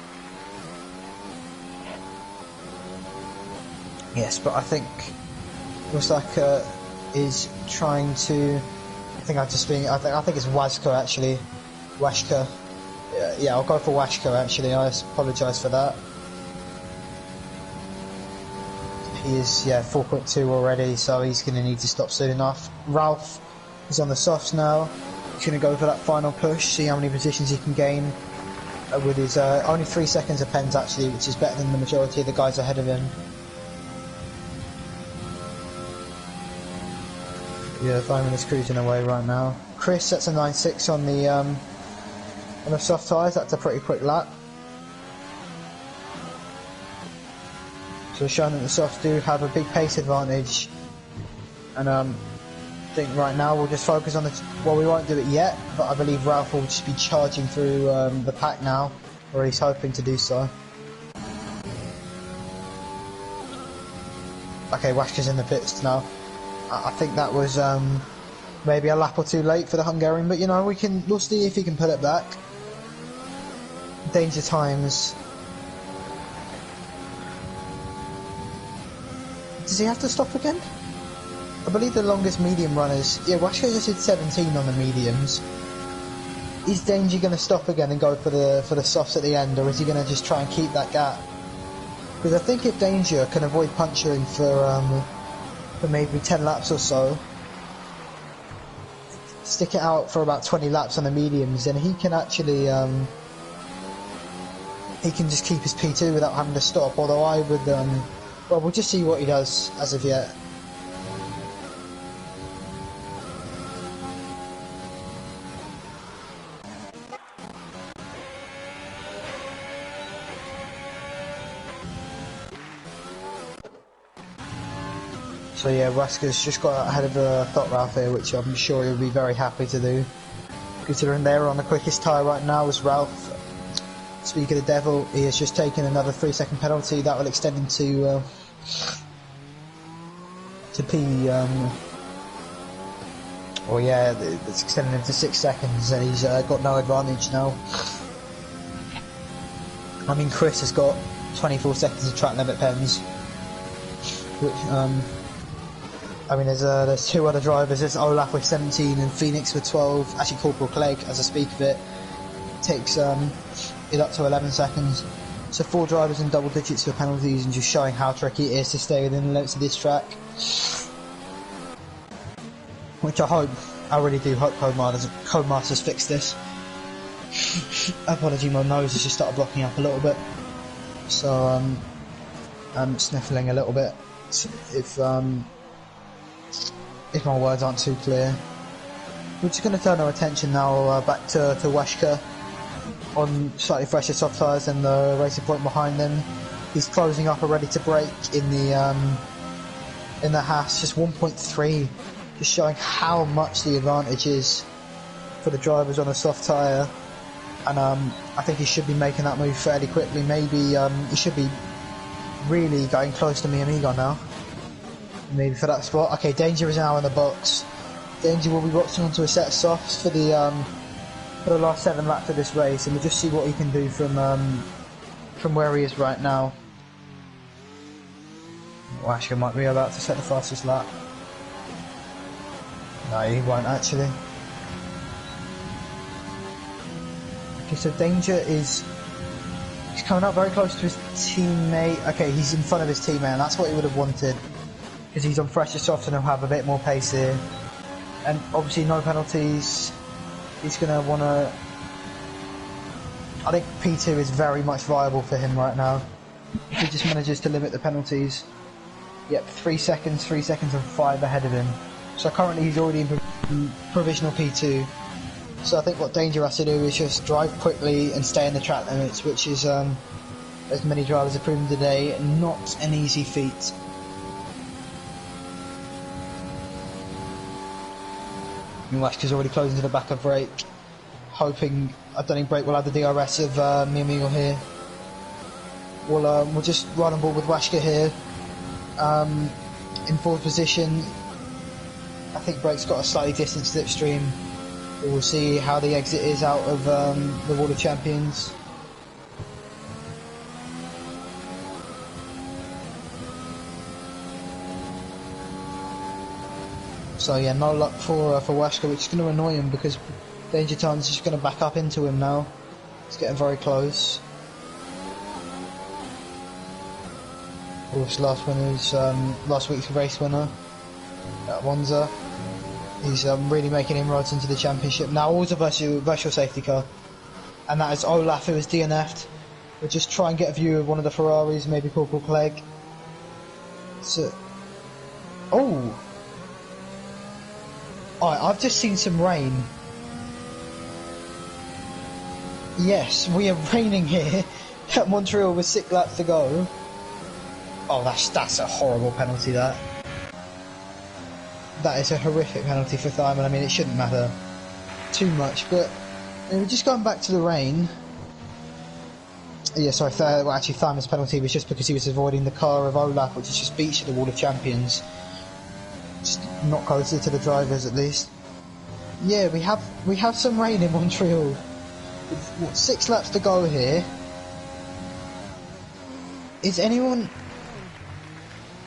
Yes, but I think Osaka is trying to. I think it's Waszka actually. Waszka. Yeah, I'll go for Waszka actually. I apologise for that. He is 4.2 already, so he's going to need to stop soon enough. Ralph is on the softs now. He's going to go for that final push, see how many positions he can gain with his only 3 seconds of pens actually, which is better than the majority of the guys ahead of him. Yeah, Thymon is cruising away right now. Chris sets a 9.6 on the soft tyres. That's a pretty quick lap. So showing that the softs do have a big pace advantage, and think right now we'll just focus on the... Well, we won't do it yet, but I believe Ralph will just be charging through the pack now, or he's hoping to do so. Okay, Washka's in the pits now. I think that was maybe a lap or two late for the Hungarian, but you know, we'll see if he can pull it back. Danger times. Does he have to stop again? I believe the longest medium runners... Yeah, Washka just did 17 on the mediums. Is Danger going to stop again and go for the softs at the end, or is he going to just try and keep that gap? Because I think if Danger can avoid puncturing for maybe 10 laps or so, stick it out for about 20 laps on the mediums, then he can actually he can just keep his P2 without having to stop. Although I would well, we'll just see what he does as of yet. So yeah, Waska's just got ahead of the Thought Ralph here, which I'm sure he'll be very happy to do, considering they're on the quickest tyre right now as Ralph. Speak of the devil, he has just taken another 3-second penalty that will extend him to P. Well, yeah, it's extending him to 6 seconds, and he's got no advantage now. I mean, Chris has got 24 seconds of track limit pens, which I mean, there's two other drivers. There's Olaf with 17 and Phoenix with 12. Actually, Corporal Clegg, as I speak of it, takes it up to 11 seconds. So 4 drivers in double digits for penalties, and just showing how tricky it is to stay within the limits of this track. Which I really do hope Codemasters fix this. Apology, my nose has just started blocking up a little bit, so I'm sniffling a little bit. If my words aren't too clear. We're just going to turn our attention now back to Washka on slightly fresher soft tyres than the Racing Point behind them. He's closing up and ready to brake in the Haas, just 1.3, just showing how much the advantage is for the drivers on a soft tyre. And I think he should be making that move fairly quickly. Maybe he should be really getting close to Mi Amigo now. Maybe for that spot. Okay, Danger is now in the box. Danger will be boxing onto a set of softs for the last 7 laps of this race, and we'll just see what he can do from where he is right now. Washka might be about to set the fastest lap. No, he won't actually. Okay, so Danger he's coming up very close to his teammate. Okay, he's in front of his teammate, and that's what he would have wanted, because he's on fresher soft and he'll have a bit more pace here. And obviously no penalties. He's going to want to... I think P2 is very much viable for him right now. If he just manages to limit the penalties. Yep, 3 seconds and 5 ahead of him. So currently he's already in provisional P2. So I think what Danger has to do is just drive quickly and stay in the track limits, which is, as many drivers have proven today, not an easy feat. Washka's already closing to the back of brake, hoping I don't think brake will have the DRS of Mi Amigo here. We'll just run on board with Washka here, in 4th position. I think brake's got a slightly distant slipstream. We'll see how the exit is out of the Wall of Champions. So yeah, no luck for Washka, which is going to annoy him, because Danger Time's just going to back up into him now. It's getting very close. Of course, last week's race winner at Monza. He's really making inroads into the championship. Now also virtual safety car, and that is Olaf, who is DNF'd. We'll just try and get a view of one of the Ferraris, maybe Corporal Clegg. So, oh! Alright, I've just seen some rain. Yes, we are raining here at Montreal with 6 laps to go. Oh, that's a horrible penalty, that. that is a horrific penalty for Thyman. I mean, it shouldn't matter too much, but we're just going back to the rain. Yeah, sorry, well, actually Thyman's penalty was just because he was avoiding the car of Olaf, which is just beach at the Wall of Champions. Just not closer to the drivers, at least. Yeah, we have some rain in Montreal. What, 6 laps to go here. Is anyone...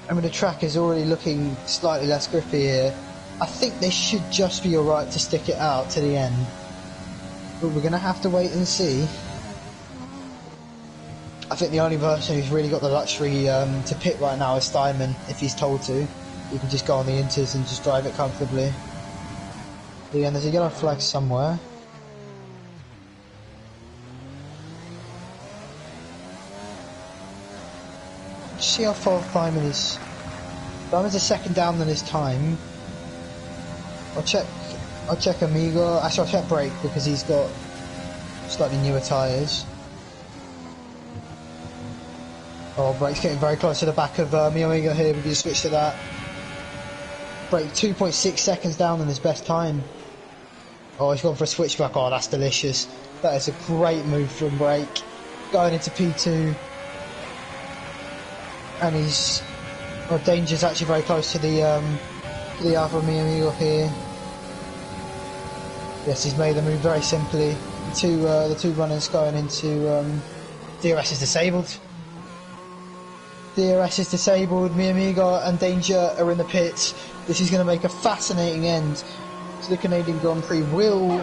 I mean, the track is already looking slightly less grippy here. I think they should just be alright to stick it out to the end. But we're going to have to wait and see. I think the only person who's really got the luxury to pit right now is Thyman, if he's told to. He can just go on the inters and just drive it comfortably. But again, there's a yellow flag somewhere. See how far Thyman is. Thyman's a second down than his time. I'll check Amigo. Actually, I'll check Brake because he's got slightly newer tyres. Oh, Brake's getting very close to the back of Amigo here. We can switch to that. Brake 2.6 seconds down than his best time. Oh, he's gone for a switchback. Oh, that's delicious. That is a great move from Brake. Going into P2. And he's... Well, Danger's actually very close to the Alfa Romeo here. Yes, he's made the move very simply. The two runners going into... DRS is disabled. DRS is disabled. Mi Amigo and Danger are in the pits. This is going to make a fascinating end to the Canadian Grand Prix. Will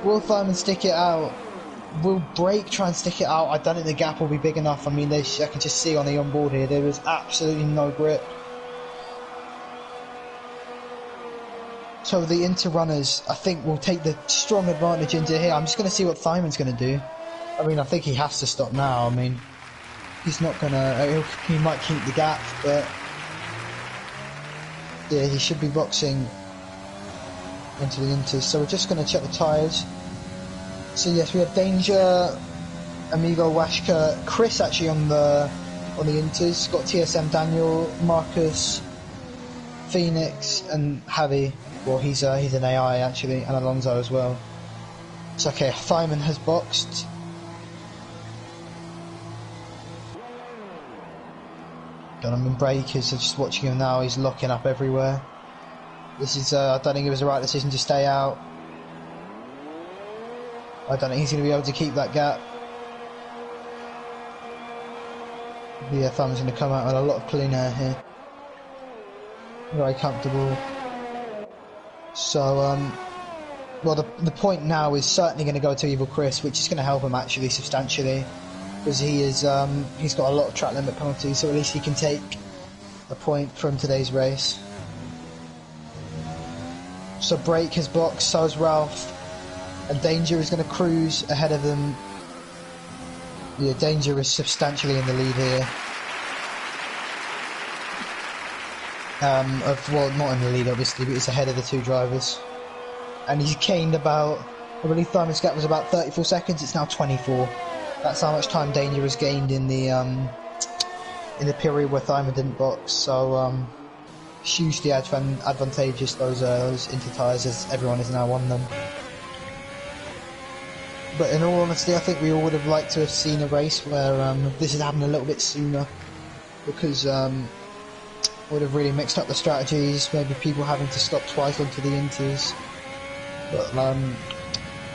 Thyman stick it out? Will Brake try and stick it out? I don't think the gap will be big enough. I mean, I can just see on the onboard here, there is absolutely no grip. So the inter-runners, I think, will take the strong advantage into here. I'm just going to see what Thyman's going to do. I mean, I think he has to stop now. I mean, he's not going to... He might keep the gap, but... Yeah, he should be boxing into the inters. So we're just going to check the tyres. So yes, we have Danger, Amigo, Washka, Chris actually on the inters. Got TSM Daniel, Marcus, Phoenix, and Javi. Well, he's an AI actually, and Alonso as well. So okay, Thyman has boxed. I'm in breakers, so just watching him now. He's locking up everywhere. This is I don't think it was the right decision to stay out. I don't think he's going to be able to keep that gap. Yeah, Thyman's going to come out with a lot of clean air here. Very comfortable. So, well, the point now is certainly going to go to Evil Chris, which is going to help him actually substantially, because he's got a lot of track limit penalties, so at least he can take a point from today's race. So Brake has boxed, so has Ralph. And Danger is going to cruise ahead of them. Yeah, Danger is substantially in the lead here. Well, not in the lead obviously, but he's ahead of the two drivers. And he's gained about, I believe Thyman's gap was about 34 seconds, it's now 24. That's how much time Danger has gained in the period where Thyman didn't box. So hugely advantageous those inter-tyres, as everyone has now won them. But in all honesty, I think we all would have liked to have seen a race where this is happening a little bit sooner, because would have really mixed up the strategies, maybe people having to stop twice onto the inters. But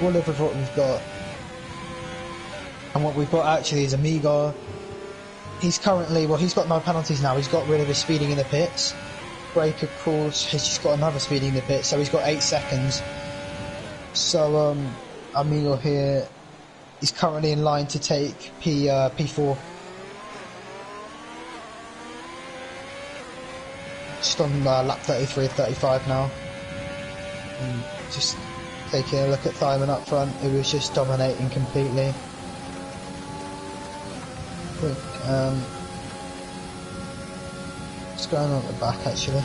we'll live with what we've got. And what we've got actually is Amigo. He's currently, well, he's got no penalties now, he's got rid of his speeding in the pits. Brake, of course, has just got another speeding in the pits, so he's got 8 seconds. So, Amigo here is currently in line to take P4. Just on lap 33 or 35 now. And just taking a look at Thyman up front, it was just dominating completely. Quick, what's going on at the back actually?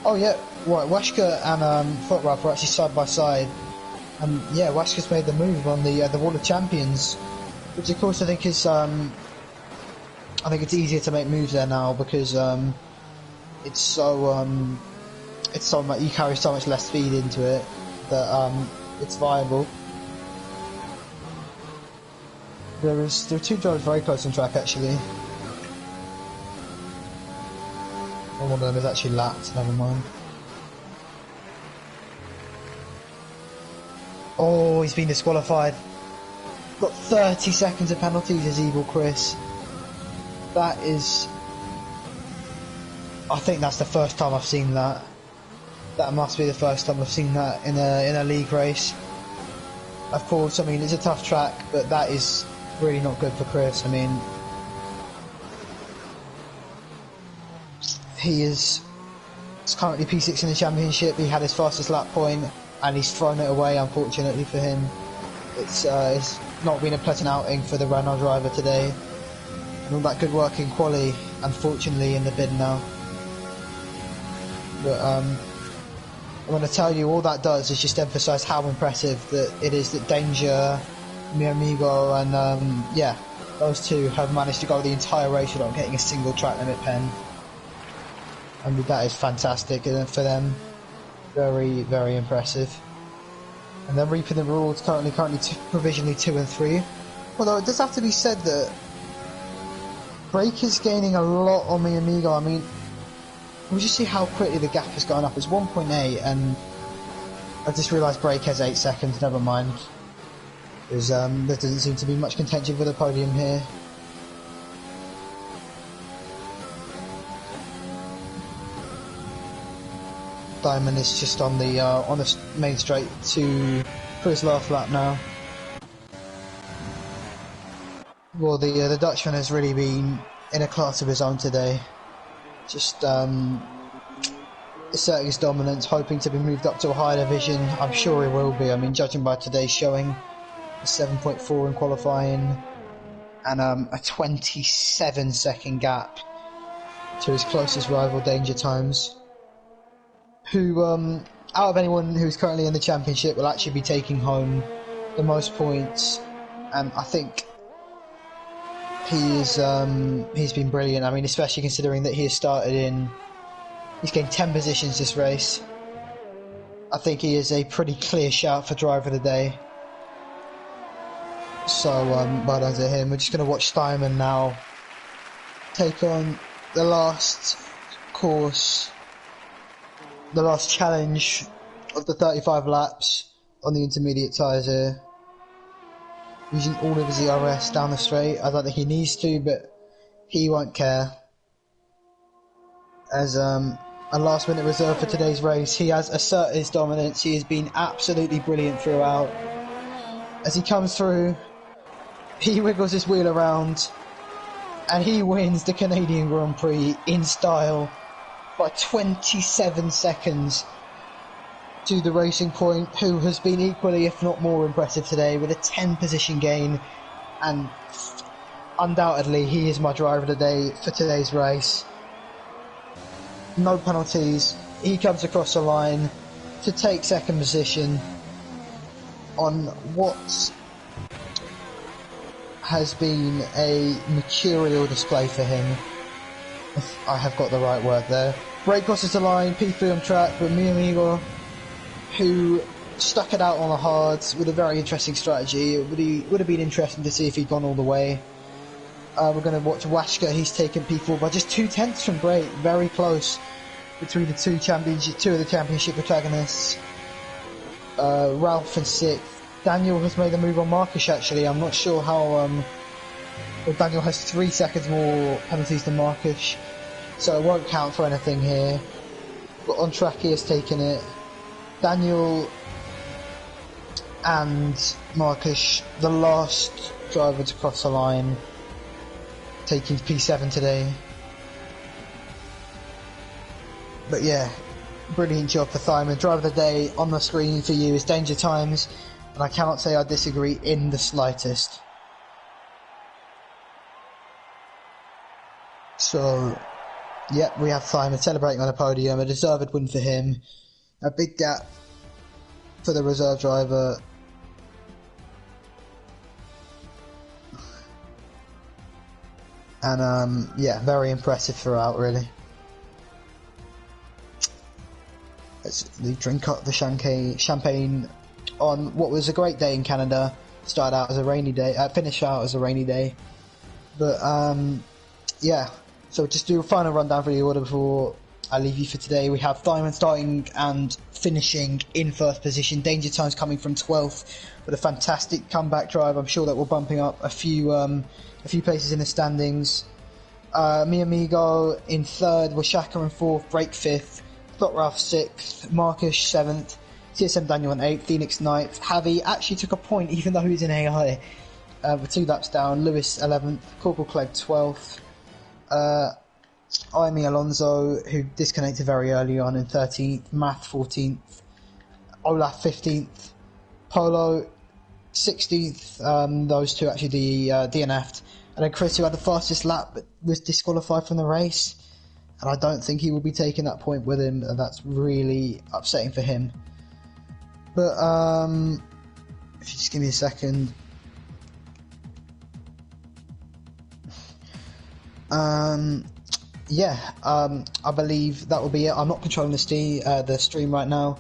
Oh yeah, right, Washka and Footrap are actually side by side. And yeah, Washka's made the move on the Wall of Champions, which of course I think is I think it's easier to make moves there now because it's so much, you carry so much less speed into it that it's viable. There are two drivers very close on track actually. One of them is actually lapped, never mind. Oh, he's been disqualified. Got 30 seconds of penalties as Evil Chris. That is... I think that's the first time I've seen that. That must be the first time I've seen that in a league race. Of course, I mean, it's a tough track, but that is really not good for Chris. I mean, he's currently P6 in the championship. He had his fastest lap point, and he's thrown it away, unfortunately for him. It's not been a pleasant outing for the Renault driver today. And all that good work in quali, unfortunately, in the bid now. But I'm going to tell you, all that does is just emphasise how impressive that it is that Danger, mi amigo, and yeah, those two have managed to go the entire race without getting a single track limit pen. I mean, that is fantastic for them. Very, very impressive. And they're reaping the rewards currently provisionally 2 and 3. Although it does have to be said that Brake is gaining a lot on mi amigo. I mean, we'll just see how quickly the gap has gone up. It's 1.8, and I just realised Brake has 8 seconds. Never mind. Because there doesn't seem to be much contention for the podium here. Diamond is just on the main straight for his last lap now. Well, the Dutchman has really been in a class of his own today. Just asserting his dominance, hoping to be moved up to a higher division. I'm sure he will be. I mean, judging by today's showing, a 7.4 in qualifying, and a 27-second gap to his closest rival, Danger Times, who, out of anyone who's currently in the championship, will actually be taking home the most points. And I think he's been brilliant. I mean, especially considering that he has he's gained 10 positions this race. I think he is a pretty clear shout for driver of the day. So, well done to him. We're just going to watch Steinman now take on the last course, the last challenge of the 35 laps on the intermediate tyres here. Using all of his ERS down the straight. I don't think he needs to, but he won't care. As a last minute reserve for today's race, he has asserted his dominance. He has been absolutely brilliant throughout. As he comes through, he wiggles his wheel around, and he wins the Canadian Grand Prix in style by 27 seconds to the Racing Point, who has been equally, if not more, impressive today with a 10 position gain, and undoubtedly he is my driver of the day for today's race. No penalties, he comes across the line to take second position on what has been a mercurial display for him, if I have got the right word there. Brake crosses the line, P3 on track, but mi amigo, who stuck it out on the hards with a very interesting strategy. It would have been interesting to see if he'd gone all the way. We're going to watch Washka. He's taken P4 by just 2/10 from Brake. Very close between the two of the championship protagonists. Ralph in 6th. Daniel has made a move on Marcus, actually. I'm not sure how... well, Daniel has 3 seconds more penalties than Marcus, so it won't count for anything here. But on track he has taken it. Daniel and Marcus, the last driver to cross the line, taking P7 today. But yeah, brilliant job for Thyman. Driver of the day on the screen for you is Danger Times, and I cannot say I disagree in the slightest. So, yeah, we have Thyman celebrating on a podium, a deserved win for him. A big gap for the reserve driver. And yeah, very impressive throughout, really. Let's drink up the champagne on what was a great day in Canada. Started out as a rainy day, finished out as a rainy day. But yeah, so just do a final rundown for the order before I leave you for today. We have Diamond starting and finishing in first position. Danger Times coming from 12th with a fantastic comeback drive. I'm sure that we're bumping up a few places in the standings. Mi Amigo in third, Washaka in fourth, Break fifth, Plot Ralph sixth, Marcus seventh, CSM Daniel in eighth, Phoenix ninth. Javi actually took a point even though he was in AI with 2 laps down. Lewis 11th, Corporal Clegg 12th. Amy Alonso, who disconnected very early on, in 13th, Math 14th, Olaf 15th, Polo 16th, those two actually DNF'd, and then Chris, who had the fastest lap but was disqualified from the race, and I don't think he will be taking that point with him, and that's really upsetting for him. But if you just give me a second. I believe that will be it. I'm not controlling the stream right now,